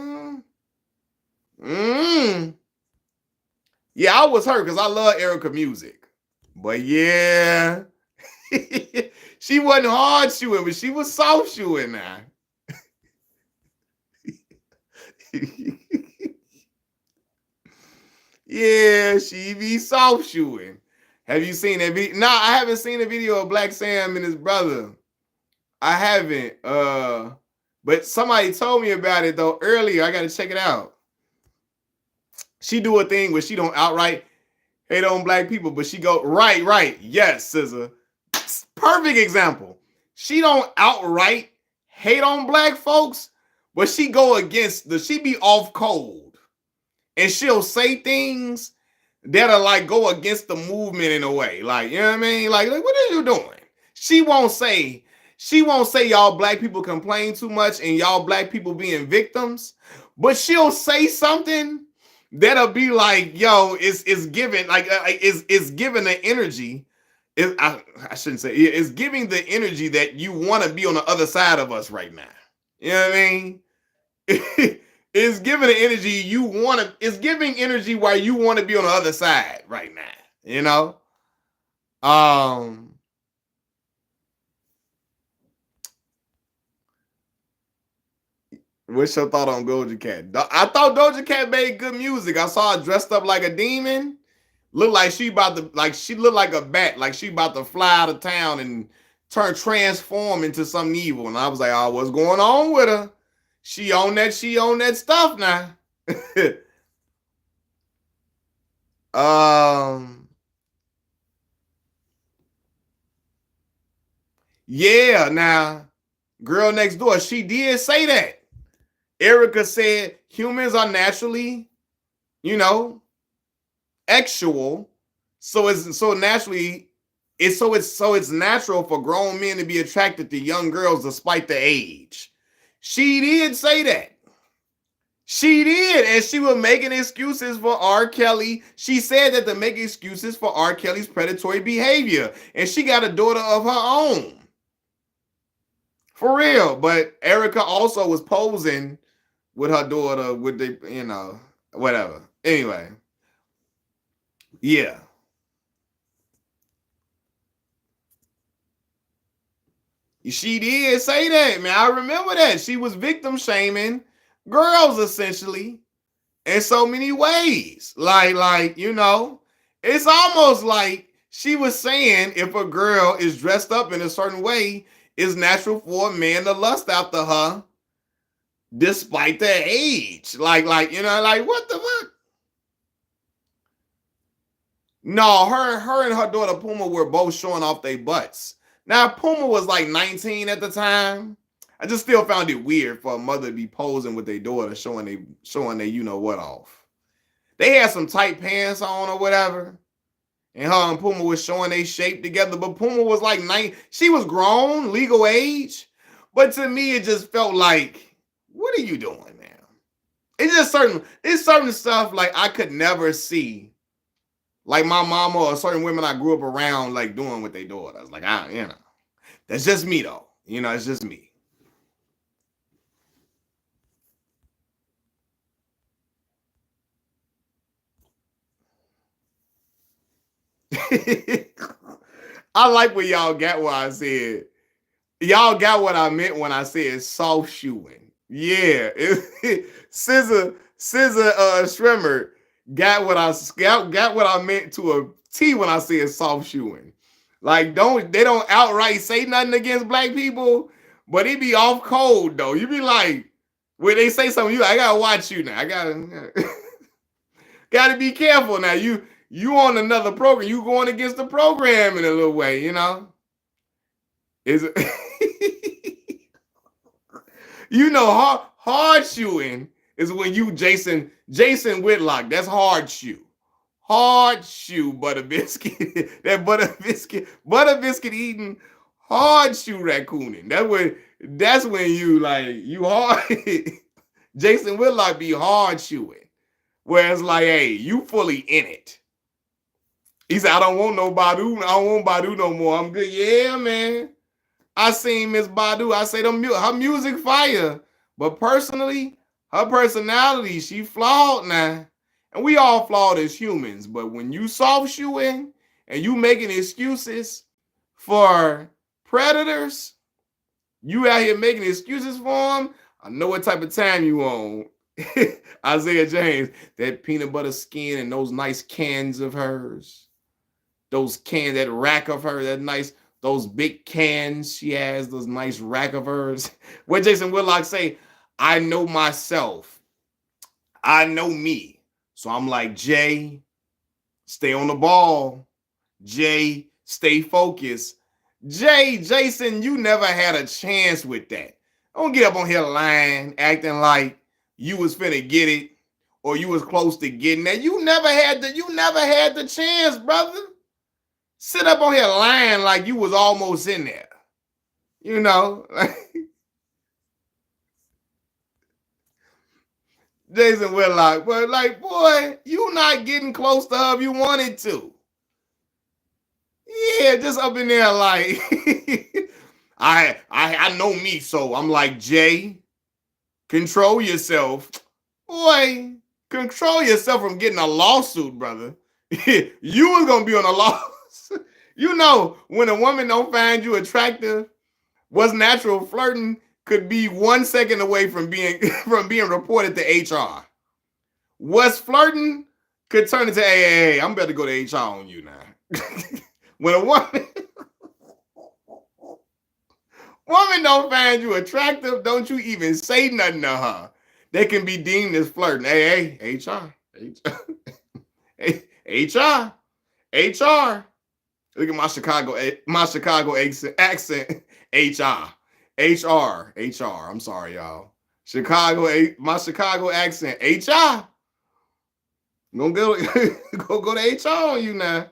yeah, I was hurt because I love Erica music. But yeah, she wasn't hard shoeing, but she was soft shoeing now. Yeah, she be soft shoeing. Have you seen that video? No, I haven't seen a video of Black Sam and his brother. I haven't. But somebody told me about it though earlier. I gotta check it out. She do a thing where she don't outright hate on black people, but she go, right, yes, Scissor. Perfect example. She don't outright hate on black folks, but she go against she be off cold. And she'll say things that'll like go against the movement in a way. Like, you know what I mean? Like what are you doing? She won't say y'all black people complain too much and y'all black people being victims, but she'll say something that'll be like, yo, it's giving like it's giving the energy. I shouldn't say it's giving the energy that you want to be on the other side of us right now. You know what I mean? It's giving the energy you want to. It's giving energy while you want to be on the other side right now. You know. What's your thought on Doja Cat? I thought Doja Cat made good music. I saw her dressed up like a demon. Looked like she looked like a bat, like she about to fly out of town and transform into something evil. And I was like, oh, what's going on with her? She on that stuff now. Yeah, now, girl next door, she did say that. Erica said humans are naturally, sexual. So it's natural for grown men to be attracted to young girls despite the age. She did say that. She did, and she was making excuses for R. Kelly. She said that to make excuses for R. Kelly's predatory behavior, and she got a daughter of her own. For real, but Erica also was posing with her daughter with the, whatever. Anyway, yeah. She did say that, man. I remember that. She was victim shaming girls essentially in so many ways. Like, it's almost like she was saying if a girl is dressed up in a certain way, it's natural for a man to lust after her despite their age. Like what the fuck? No, her and her daughter Puma were both showing off their butts. Now Puma was like 19 at the time. I just still found it weird for a mother to be posing with their daughter, showing they what off. They had some tight pants on or whatever, and her and Puma was showing they shape together. But Puma was like 9. She was grown, legal age. But to me, it just felt like, what are you doing now? It's just certain stuff like I could never see, like my mama or certain women I grew up around like doing with their daughters. Like that's just me though. It's just me. I like what y'all got what I said. Y'all got what I meant when I said soft shoeing. Yeah. Scissor Shrimmer got what I meant to a T when I said soft shoeing. Like they don't outright say nothing against black people, but it be off cold though. You be like, when they say something, I gotta watch you now. I gotta be careful now. You on another program, you going against the program in a little way, Is it hard shoeing is when you Jason Whitlock. That's hard shoe. Hard shoe butter biscuit. That butter biscuit eating hard shoe raccooning. That's when you hard. Jason Whitlock be hard shoeing. Whereas like, hey, you fully in it. He said, I don't want no Badu. I don't want Badu no more. I'm good. Yeah, man. I seen Miss Badu. I say her music fire. But personally, her personality, she flawed now. And we all flawed as humans. But when you soft shoeing and you making excuses for predators, you out here making excuses for them, I know what type of time you on. Isaiah James, that peanut butter skin and those nice cans of hers. Those cans, that rack of her, that nice, those big cans she has, those nice rack of hers. What Jason Whitlock say, I know myself. I know me. So I'm like, Jay, stay on the ball. Jay, stay focused. Jason, you never had a chance with that. Don't get up on here lying, acting like you was finna get it or you was close to getting that. You never had the chance, brother. Sit up on here lying like you was almost in there. You know, Jason Whitlock, but like, boy, you not getting close to her if you wanted to. Yeah, just up in there like, I know me, so I'm like, Jay, control yourself. Boy, control yourself from getting a lawsuit, brother. You was gonna be on a lawsuit. You know, when a woman don't find you attractive, what's natural flirting could be 1 second away from being reported to HR. What's flirting could turn into, hey, I'm about to go to HR on you now. When a woman don't find you attractive, don't you even say nothing to her. They can be deemed as flirting. Hey, HR. HR. Look at my Chicago accent. HR. I'm sorry, y'all. My Chicago accent. HR. I'm gonna go to HR on you now.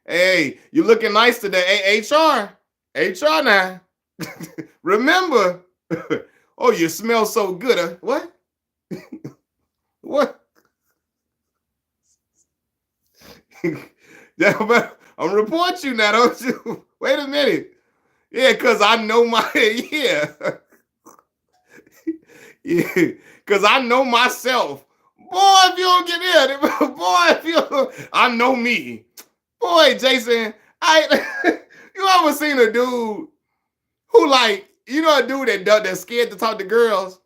Hey, you looking nice today. Hey, HR now. Remember. Oh, you smell so good. What? What? I'm report you now, don't you? Wait a minute. Yeah, because I know yeah. Yeah, because I know myself. Boy, if you don't get in, I know me. Boy, Jason, you ever seen a dude who like, you know, a dude that's scared to talk to girls,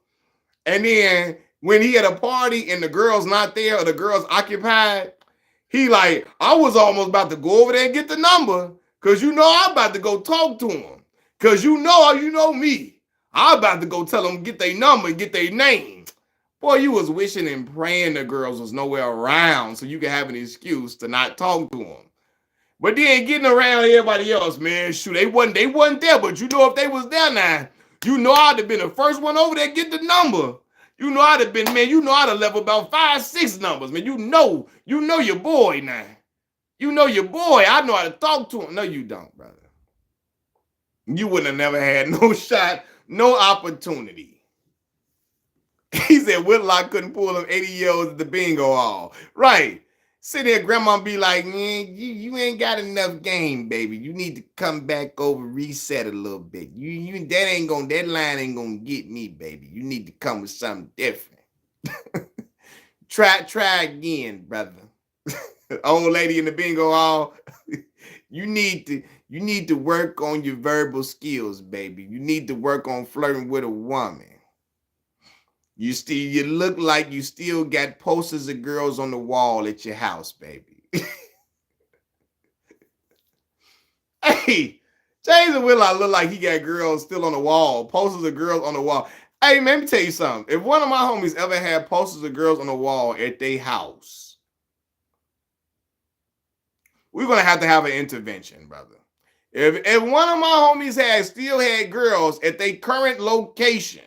and then when he at a party and the girl's not there or the girl's occupied, he like, I was almost about to go over there and get the number, because you know I'm about to go talk to him. Because you know me. I'm about to go tell them get their number and get their name. Boy, you was wishing and praying the girls was nowhere around so you could have an excuse to not talk to them. But then getting around everybody else, man, shoot, they wasn't there, but you know if they was there now, you know I'd have been the first one over there to get the number. You know I'd have been, man, you know I'd have left about 5, 6 numbers, man. You know your boy now. You know your boy. I know how to talk to him. No, you don't, brother. You wouldn't have never had no shot, no opportunity. He said Whitlock couldn't pull them 80-year-olds at the bingo hall. Right. Sit there, grandma be like, man, you ain't got enough game, baby. You need to come back over, reset a little bit. That line ain't gonna get me, baby. You need to come with something different. Try again, brother. Old lady in the bingo hall. You need to work on your verbal skills, baby. You need to work on flirting with a woman. You look like you still got posters of girls on the wall at your house, baby. Hey, Jason Whitlock look like he got girls still on the wall, posters of girls on the wall. Hey, man, let me tell you something. If one of my homies ever had posters of girls on the wall at their house, we're gonna have to have an intervention, brother. If one of my homies still had girls at their current location,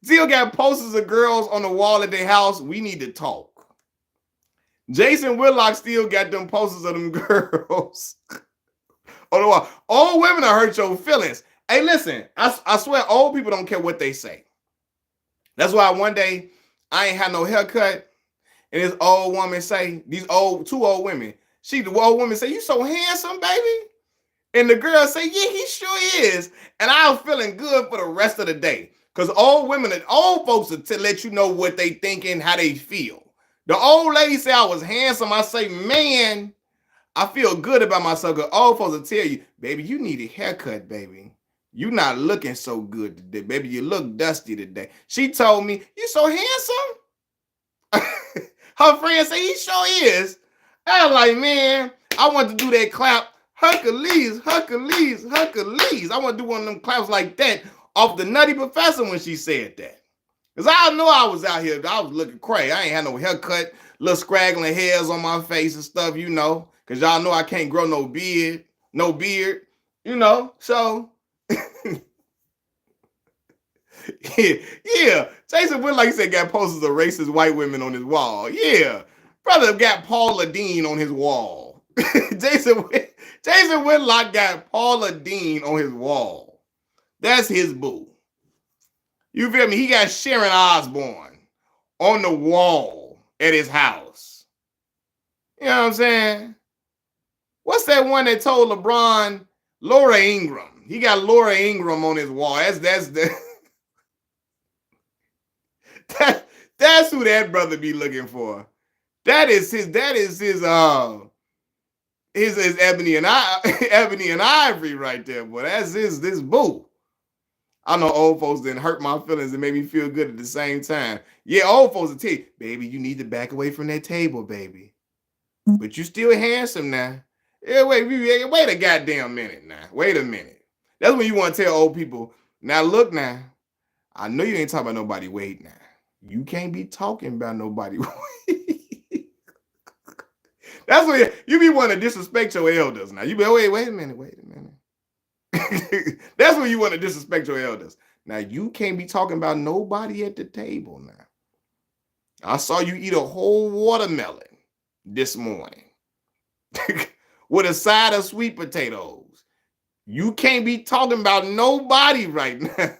still got posters of girls on the wall at their house, we need to talk. Jason Whitlock still got them posters of them girls on the wall. Old women are hurt your feelings. Hey, listen, I swear old people don't care what they say. That's why one day I ain't had no haircut, And this old woman say, two old women, the old woman say, you so handsome, baby. And the girl say, yeah, he sure is. And I was feeling good for the rest of the day. Because old women and old folks will let you know what they thinking, how they feel. The old lady say I was handsome. I say, man, I feel good about myself. Because old folks will tell you, baby, you need a haircut, baby. You not looking so good today, baby. You look dusty today. She told me, you so handsome. Her friend say, he sure is. I was like, man, I want to do that clap. Hercules, Hercules, Hercules. I want to do one of them claps like that off the Nutty Professor when she said that. Because I know I was out here. I was looking crazy. I ain't had no haircut, little scraggling hairs on my face and stuff, you know. Because y'all know I can't grow no beard, you know. So, yeah. Jason Wood, like he said, got posters of racist white women on his wall. Yeah. Brother got Paula Dean on his wall. Jason Whitlock got Paula Dean on his wall. That's his boo. You feel me? He got Sharon Osbourne on the wall at his house. You know what I'm saying? What's that one that told LeBron? Laura Ingraham. He got Laura Ingraham on his wall. That's who that brother be looking for. That is his Ebony and Ivory right there, boy. That's this boo. I know old folks didn't hurt my feelings and made me feel good at the same time. Yeah, old folks will tell you, baby, you need to back away from that table, baby. But you still handsome now. Yeah, wait a goddamn minute now. Wait a minute. That's when you want to tell old people, now look now, I know you ain't talking about nobody weight now. You can't be talking about nobody weight. That's when you be wanting to disrespect your elders now. You be, wait a minute. That's when you want to disrespect your elders. Now you can't be talking about nobody at the table now. I saw you eat a whole watermelon this morning with a side of sweet potatoes. You can't be talking about nobody right now.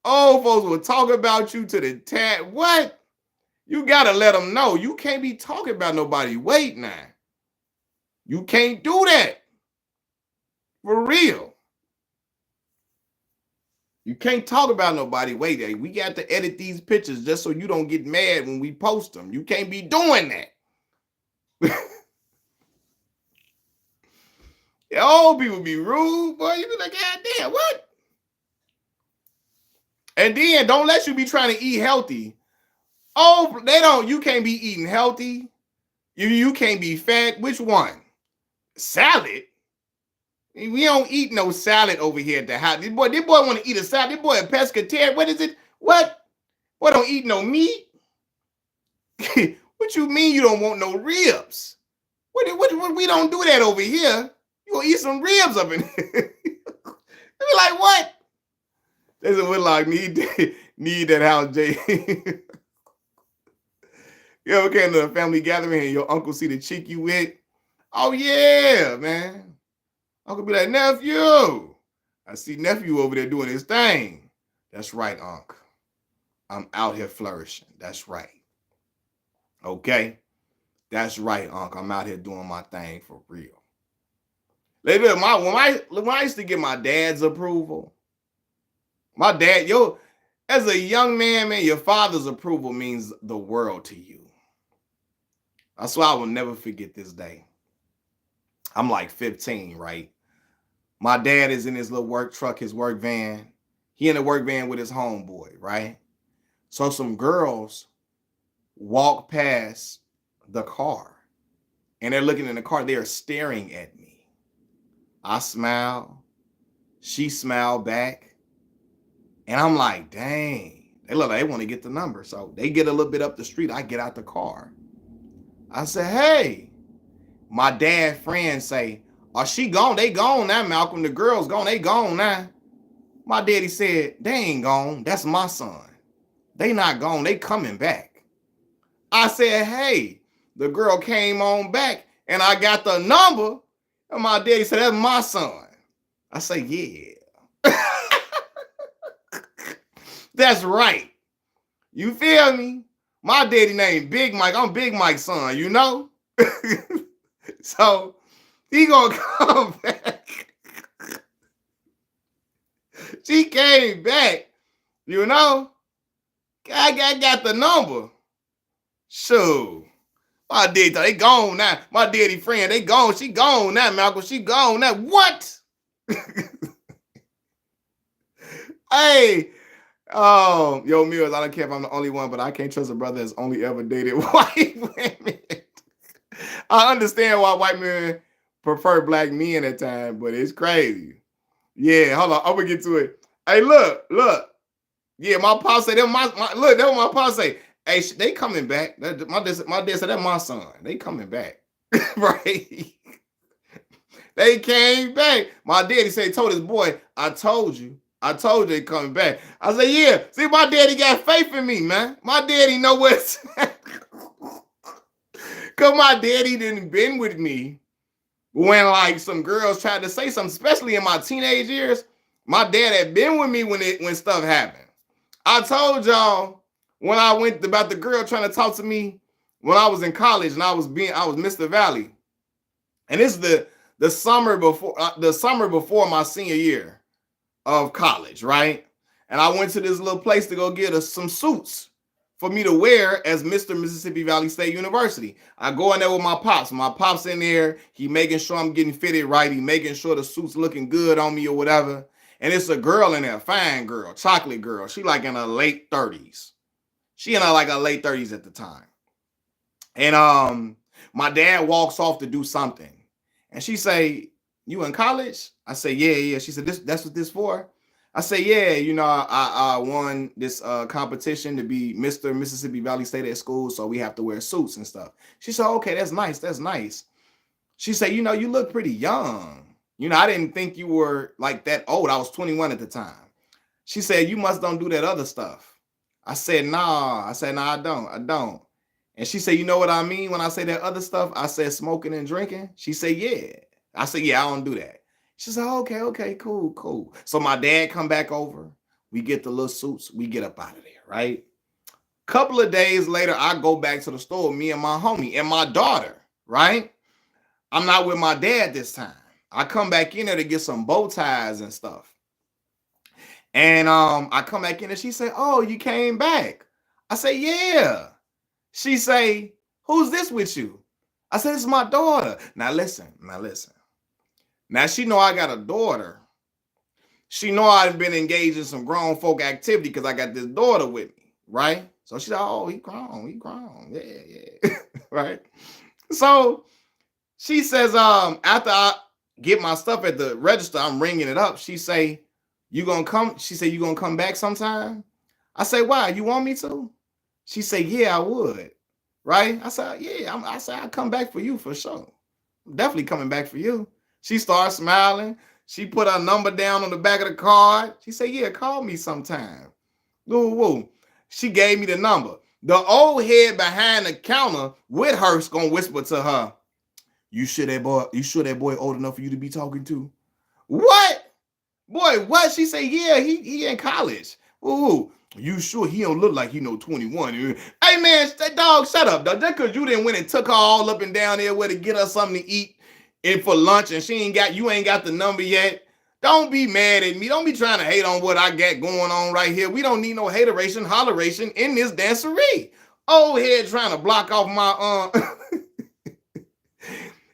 Old folks will talk about you to the tat. What? You gotta let them know. You can't be talking about nobody weight now. You can't do that. For real. You can't talk about nobody weight. Hey, we got to edit these pictures just so you don't get mad when we post them. You can't be doing that. Yeah, old people be rude, boy. You be like, God damn, what? And then don't let you be trying to eat healthy. Oh, you can't be eating healthy. You can't be fat. Which one? Salad? We don't eat no salad over here at the house. This boy want to eat a salad. This boy a pescatarian. What is it? What? Boy don't eat no meat? What you mean you don't want no ribs? What we don't do that over here. You gonna eat some ribs up in here. They be like, what? They said, Whitlock need that house, Jay. You ever came to a family gathering and your uncle see the chick you with? Oh, yeah, man. Uncle be like, nephew. I see nephew over there doing his thing. That's right, Unc. I'm out here flourishing. That's right. Okay? That's right, Unc. I'm out here doing my thing for real. When I used to get my dad's approval, my dad, as a young man, your father's approval means the world to you. That's why I will never forget this day. I'm like 15, right? My dad is in his little work truck, his work van. He in the work van with his homeboy, right? So some girls walk past the car and they're looking in the car. They are staring at me. I smile. She smiled back. And I'm like, dang. They look like they want to get the number. So they get a little bit up the street. I get out the car. I said, hey. My dad friends say, oh, she gone. They gone now, Malcolm. The girls gone. They gone now. My daddy said, they ain't gone. That's my son. They not gone. They coming back. I said, hey, the girl came on back and I got the number. And my daddy said, that's my son. I say, yeah. That's right. You feel me? My daddy named Big Mike. I'm Big Mike's son, you know? So he gonna come back. She came back, you know? I got the number. Sure. My daddy, they gone now. My daddy friend, they gone. She gone now, Malcolm. She gone now. What? Hey, yo, Mills, I don't care if I'm the only one, but I can't trust a brother that's only ever dated white women. I understand why white men prefer black men at times, but it's crazy. Yeah, hold on. I'm gonna get to it. Hey, look. Yeah, my pops say that look, that's what my pops say. Hey, they coming back. My dad said that's my son. They coming back. Right. They came back. My daddy said, told his boy, I told you they coming back. I said, yeah. See, my daddy got faith in me, man. My daddy know what's because my daddy didn't been with me when like some girls tried to say something, especially in my teenage years. My dad had been with me when stuff happened. I told y'all when I went about the girl trying to talk to me when I was in college and I was Mr. Valley. And this is the summer before my senior year of college, right? And I went to this little place to go get us some suits for me to wear as Mr. Mississippi Valley State University. I go in there with my pops. My pops in there. He making sure I'm getting fitted right. He making sure the suit's looking good on me or whatever. And it's a girl in there, fine girl, chocolate girl. She like in her late 30s. She in her like her late 30s at the time. And my dad walks off to do something. And she say, you in college? I say, yeah. She said, that's what this for? I say, yeah, you know, I won this competition to be Mr. Mississippi Valley State at school, so we have to wear suits and stuff. She said, okay, that's nice. She said, you know, you look pretty young. You know, I didn't think you were like that old. I was 21 at the time. She said, you must don't do that other stuff. I said, nah. I don't. And she said, you know what I mean when I say that other stuff? I said smoking and drinking. She said, yeah. I said, yeah, I don't do that. She said, okay, cool. So my dad come back over. We get the little suits. We get up out of there, right? Couple of days later, I go back to the store, me and my homie and my daughter, right? I'm not with my dad this time. I come back in there to get some bow ties and stuff. And I come back in and she said, oh, you came back. I say, yeah. She say, who's this with you? I said, it's my daughter. Now listen. Now she know I got a daughter. She know I've been engaged in some grown folk activity because I got this daughter with me, right? So she said, oh, he grown. Yeah. Right? So she says, after I get my stuff at the register, I'm ringing it up. She say, you gonna come? She said, you gonna come back sometime? I say, why? You want me to? She said, yeah, I would. Right? I said, yeah. I'll come back for you for sure. I'm definitely coming back for you. She started smiling. She put her number down on the back of the card. She said, yeah, call me sometime. Woo. She gave me the number. The old head behind the counter with her is gonna whisper to her, you sure that boy old enough for you to be talking to? What? Boy, what? She said, yeah, he in college. Ooh. You sure he don't look like he 21? Hey man, dog, shut up, dog. Just because you didn't win and took her all up and down there where to get her something to eat and for lunch and you ain't got the number yet. Don't be mad at me. Don't be trying to hate on what I got going on right here. We don't need no hateration, holleration in this dancery. Old head trying to block off my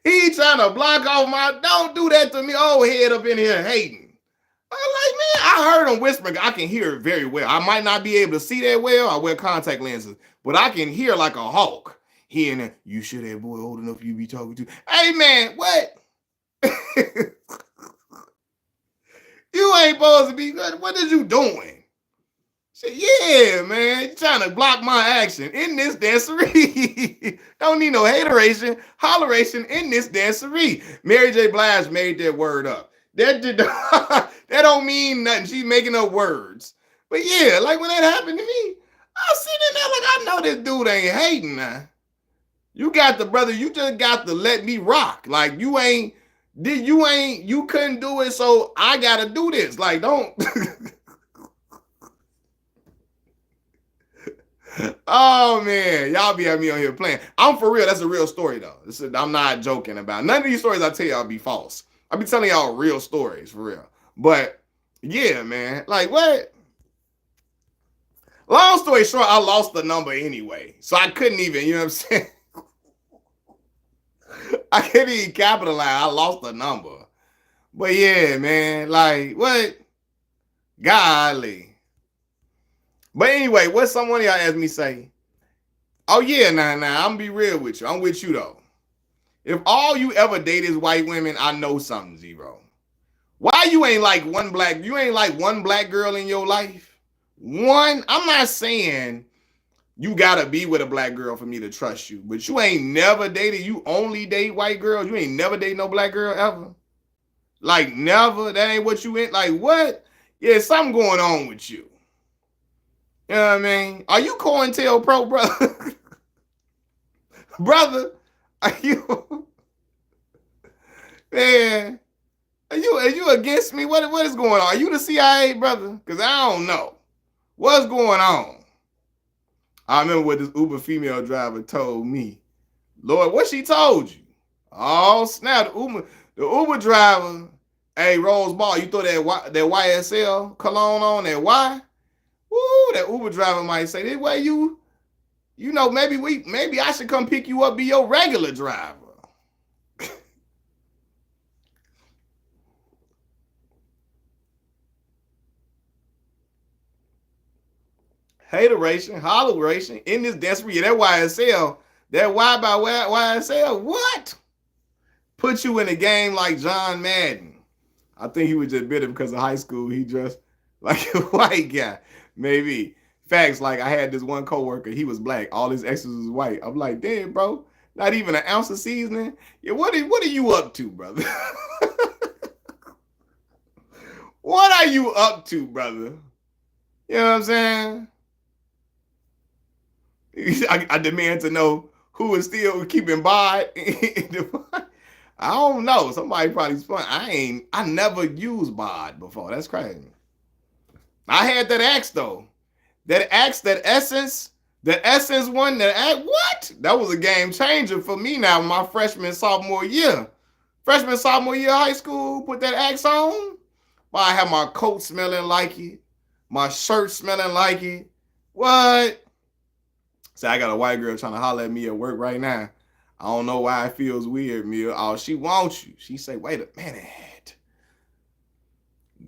he trying to block off my, don't do that to me. Old head up in here hating. I'm like, man, I heard him whispering. I can hear it very well. I might not be able to see that well. I wear contact lenses, but I can hear like a hawk. Hearing that, you sure that boy old enough you be talking to? Hey, man, what? You ain't supposed to be, what is you doing? She said, yeah, man, you trying to block my action in this dancery. Don't need no hateration, holleration in this dancery. Mary J. Blige made that word up. That don't mean nothing. She's making up words. But yeah, like when that happened to me, I was sitting there like, I know this dude ain't hating now. You got the brother, you just got to let me rock. Like you couldn't do it, so I gotta do this. Like, don't. Oh man, y'all be having me on here playing. I'm for real. That's a real story though. I'm not joking about. None of these stories I tell y'all be false. I be telling y'all real stories for real. But yeah, man. Like what? Long story short, I lost the number anyway. So I couldn't even, you know what I'm saying? I couldn't even capitalize. I lost the number. But yeah, man. Like what? Golly. But anyway, what someone y'all asked me say? Oh yeah, nah. I'm gonna be real with you. I'm with you though. If all you ever date is white women, I know something, Zero. Why you ain't like one black girl in your life? One, I'm not saying you gotta be with a black girl for me to trust you, but you ain't never dated, you only date white girls, you ain't never date no black girl ever. Like never, that ain't what you in, like what? Yeah, something going on with you. You know what I mean? Are you COINTELPRO, brother? Brother, are you, man, are you against me? What is going on? Are you the CIA, brother? Because I don't know. What's going on? I remember what this Uber female driver told me. Lord, what she told you? Oh, snap. The Uber driver, hey, Rose Ball, you throw that YSL cologne on, that Y? Woo, that Uber driver might say, this way you know, maybe I should come pick you up, be your regular driver. Hateration, holleration, in this desperate, that YSL, that Y by YSL, what? Put you in a game like John Madden. I think he was just bitter because of high school. He dressed like a white guy. Maybe. Facts, like I had this one coworker, he was black. All his exes was white. I'm like, damn, bro, not even an ounce of seasoning. Yeah, what are you up to, brother? What are you up to, brother? You know what I'm saying? I demand to know who is still keeping bod. I don't know. Somebody probably spun. I never used bod before. That's crazy. I had that axe though. That axe, that essence, the essence one. What? That was a game changer for me. Now, my sophomore year of high school. Put that axe on. Well, I had my coat smelling like it, my shirt smelling like it. What? See, I got a white girl trying to holler at me at work right now. I don't know why it feels weird, Mia. Oh, she wants you. She say, wait a minute.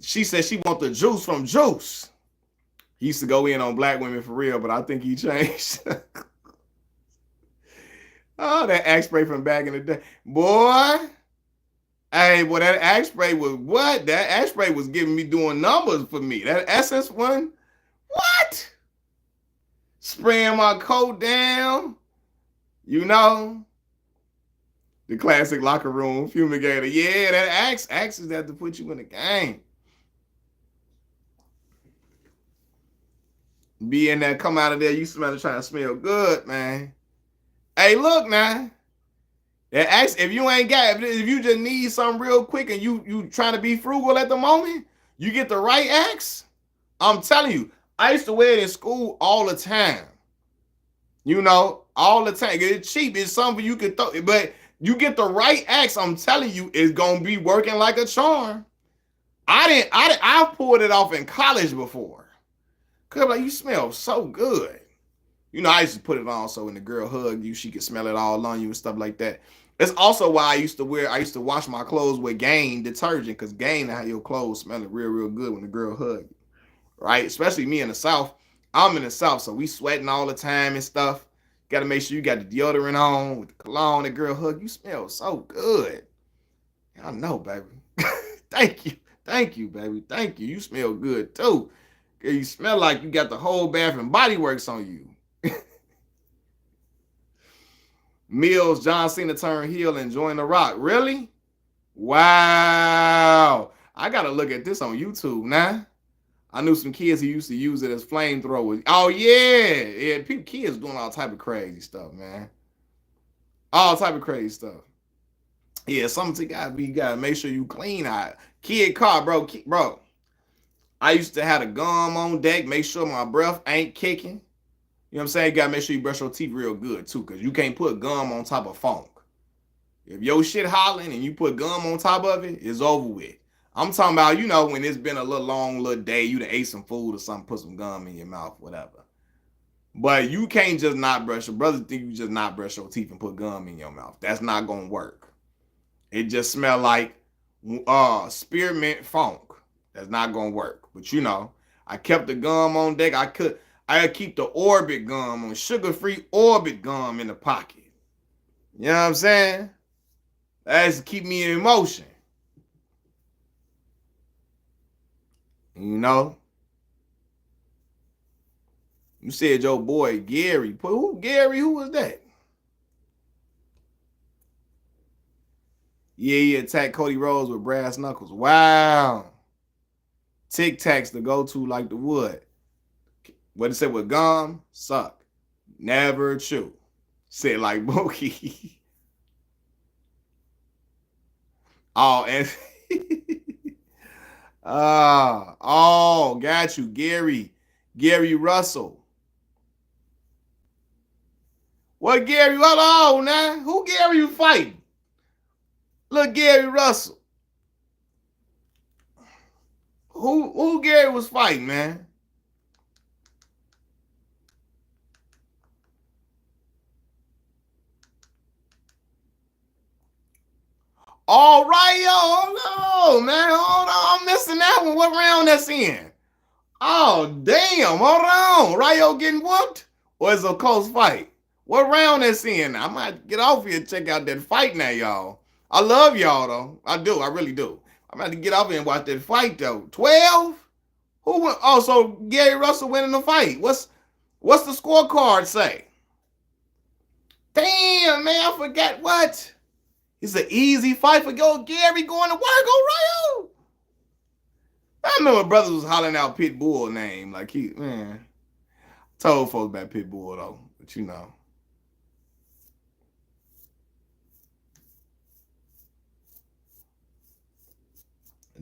She said she want the juice from Juice. He used to go in on black women for real, but I think he changed. Oh, that axe spray from back in the day. Boy. Hey, boy, that axe spray was what? That axe spray was giving me doing numbers for me. That essence one, what? Spraying my coat down. You know, the classic locker room fumigator. Yeah, that axe is that to put you in the game. Be in there, come out of there, you trying to smell good, man. Hey, look now. That axe, if you just need something real quick and you trying to be frugal at the moment, you get the right axe. I'm telling you, I used to wear it in school all the time. You know, all the time. It's cheap. It's something you can throw, but you get the right axe. I'm telling you, it's gonna be working like a charm. I pulled it off in college before. Cause like you smell so good. You know, I used to put it on so when the girl hugged you, she could smell it all on you and stuff like that. That's also why I used to wash my clothes with Gain detergent, because Gain had your clothes smelling real, real good when the girl hugged you. Right? Especially me in the South. I'm in the South, so we sweating all the time and stuff. Got to make sure you got the deodorant on with the cologne. The girl hug you, smell so good. I know, baby. Thank you. Thank you, baby. Thank you. You smell good too. You smell like you got the whole Bath and Body Works on you. Mills, John Cena turned heel and joined The Rock. Really? Wow. I got to look at this on YouTube now. I knew some kids who used to use it as flamethrowers. Oh, yeah. Kids doing all type of crazy stuff, man. All type of crazy stuff. Yeah, something you gotta make sure you clean out. Kid car, bro. Bro. I used to have a gum on deck, make sure my breath ain't kicking. You know what I'm saying? You gotta make sure you brush your teeth real good too, because you can't put gum on top of funk. If your shit hollering and you put gum on top of it, it's over with. I'm talking about, when it's been a little long little day, you done ate some food or something, put some gum in your mouth, whatever. But you can't just not brush. Your brother think you just not brush your teeth and put gum in your mouth. That's not gonna work. It just smell like spearmint funk. That's not gonna work. But I kept the gum on deck. I keep the Orbit gum on, sugar-free Orbit gum in the pocket. You know what I'm saying? That's to keep me in motion. You know? You said your boy Gary. Who Gary? Who was that? Yeah, he attacked Cody Rhodes with brass knuckles. Wow. Tic Tacs to go to like the wood. What it said with gum? Suck. Never chew. Said like Mookie. Oh, and got you. Gary Russell. What Gary? Hold on now. Who Gary you fighting? Look, Gary Russell. Who Gary was fighting, man? All right, yo, hold on, man. Hold on. I'm missing that one. What round that's in? Oh, damn. Hold on. Ryo getting whooped? Or is it a close fight? What round that's in? I might get off here and check out that fight now, y'all. I love y'all, though. I do. I really do. I'm about to get off here and watch that fight, though. 12? Who went? Oh, so Gary Russell winning the fight. What's the scorecard say? Damn, man. I forgot what. It's an easy fight for Gary going to work. All right. I remember brothers was hollering out Pitbull name. Like told folks about Pitbull though. But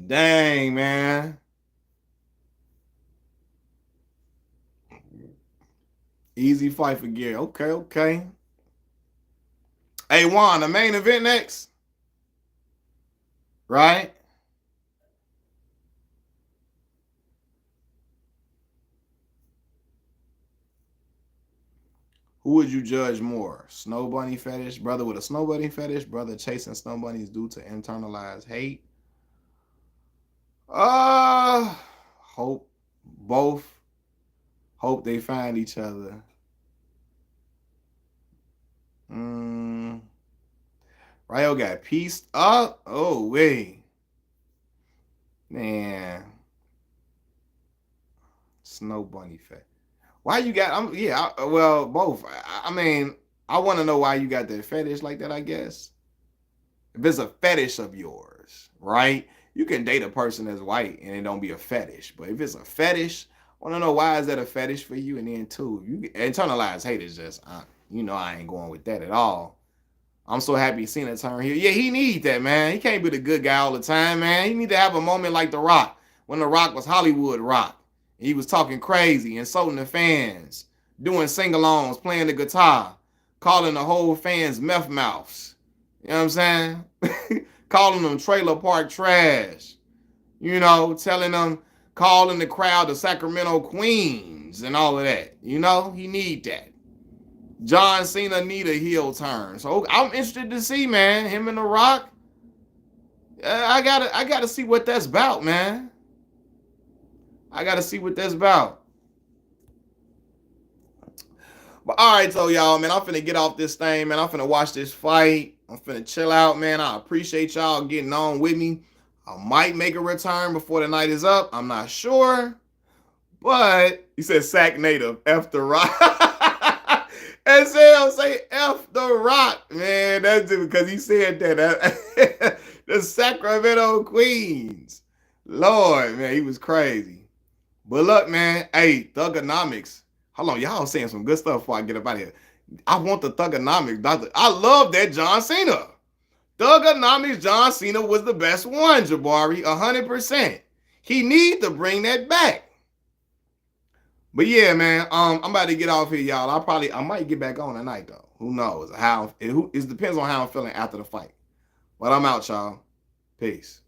Dang, man. Easy fight for Gary. Okay. Hey, Juan, the main event next. Right? Who would you judge more? Snow bunny fetish, brother with a snow bunny fetish, brother chasing snow bunnies due to internalized hate. Hope both. Hope they find each other. Ryo got pieced up. Oh wait, man. Snow bunny fetish. Why you got? Well, both. I mean, I want to know why you got that fetish like that. I guess if it's a fetish of yours, right? You can date a person that's white and it don't be a fetish. But if it's a fetish, I want to know why is that a fetish for you? And then two, you internalized hate is just, I ain't going with that at all. I'm so happy seeing a turn here. Yeah, he need that, man. He can't be the good guy all the time, man. He need to have a moment like The Rock, when The Rock was Hollywood Rock. He was talking crazy, insulting the fans, doing sing-alongs, playing the guitar, calling the whole fans meth mouths. You know what I'm saying? Calling them trailer park trash. Telling them, calling the crowd the Sacramento Queens and all of that. He need that. John Cena need a heel turn. So I'm interested to see, man, him and The Rock. I gotta see what that's about, man. I gotta see what that's about. But all right, so y'all, man, I'm finna get off this thing, man. I'm finna watch this fight. I'm finna chill out, man. I appreciate y'all getting on with me. I might make a return before the night is up. I'm not sure. But he said sack native, F the Rock. And say F the Rock, man. That's because he said that. The Sacramento Queens. Lord, man, he was crazy. But look, man, hey, Thugonomics. Hold on, y'all saying some good stuff before I get up out of here. I want the Thugonomics, doctor. I love that John Cena. Thugonomics John Cena was the best one, Jabari, 100%. He need to bring that back. But yeah, man, I'm about to get off here, y'all. I might get back on tonight though. Who knows? It depends on how I'm feeling after the fight. But I'm out, y'all. Peace.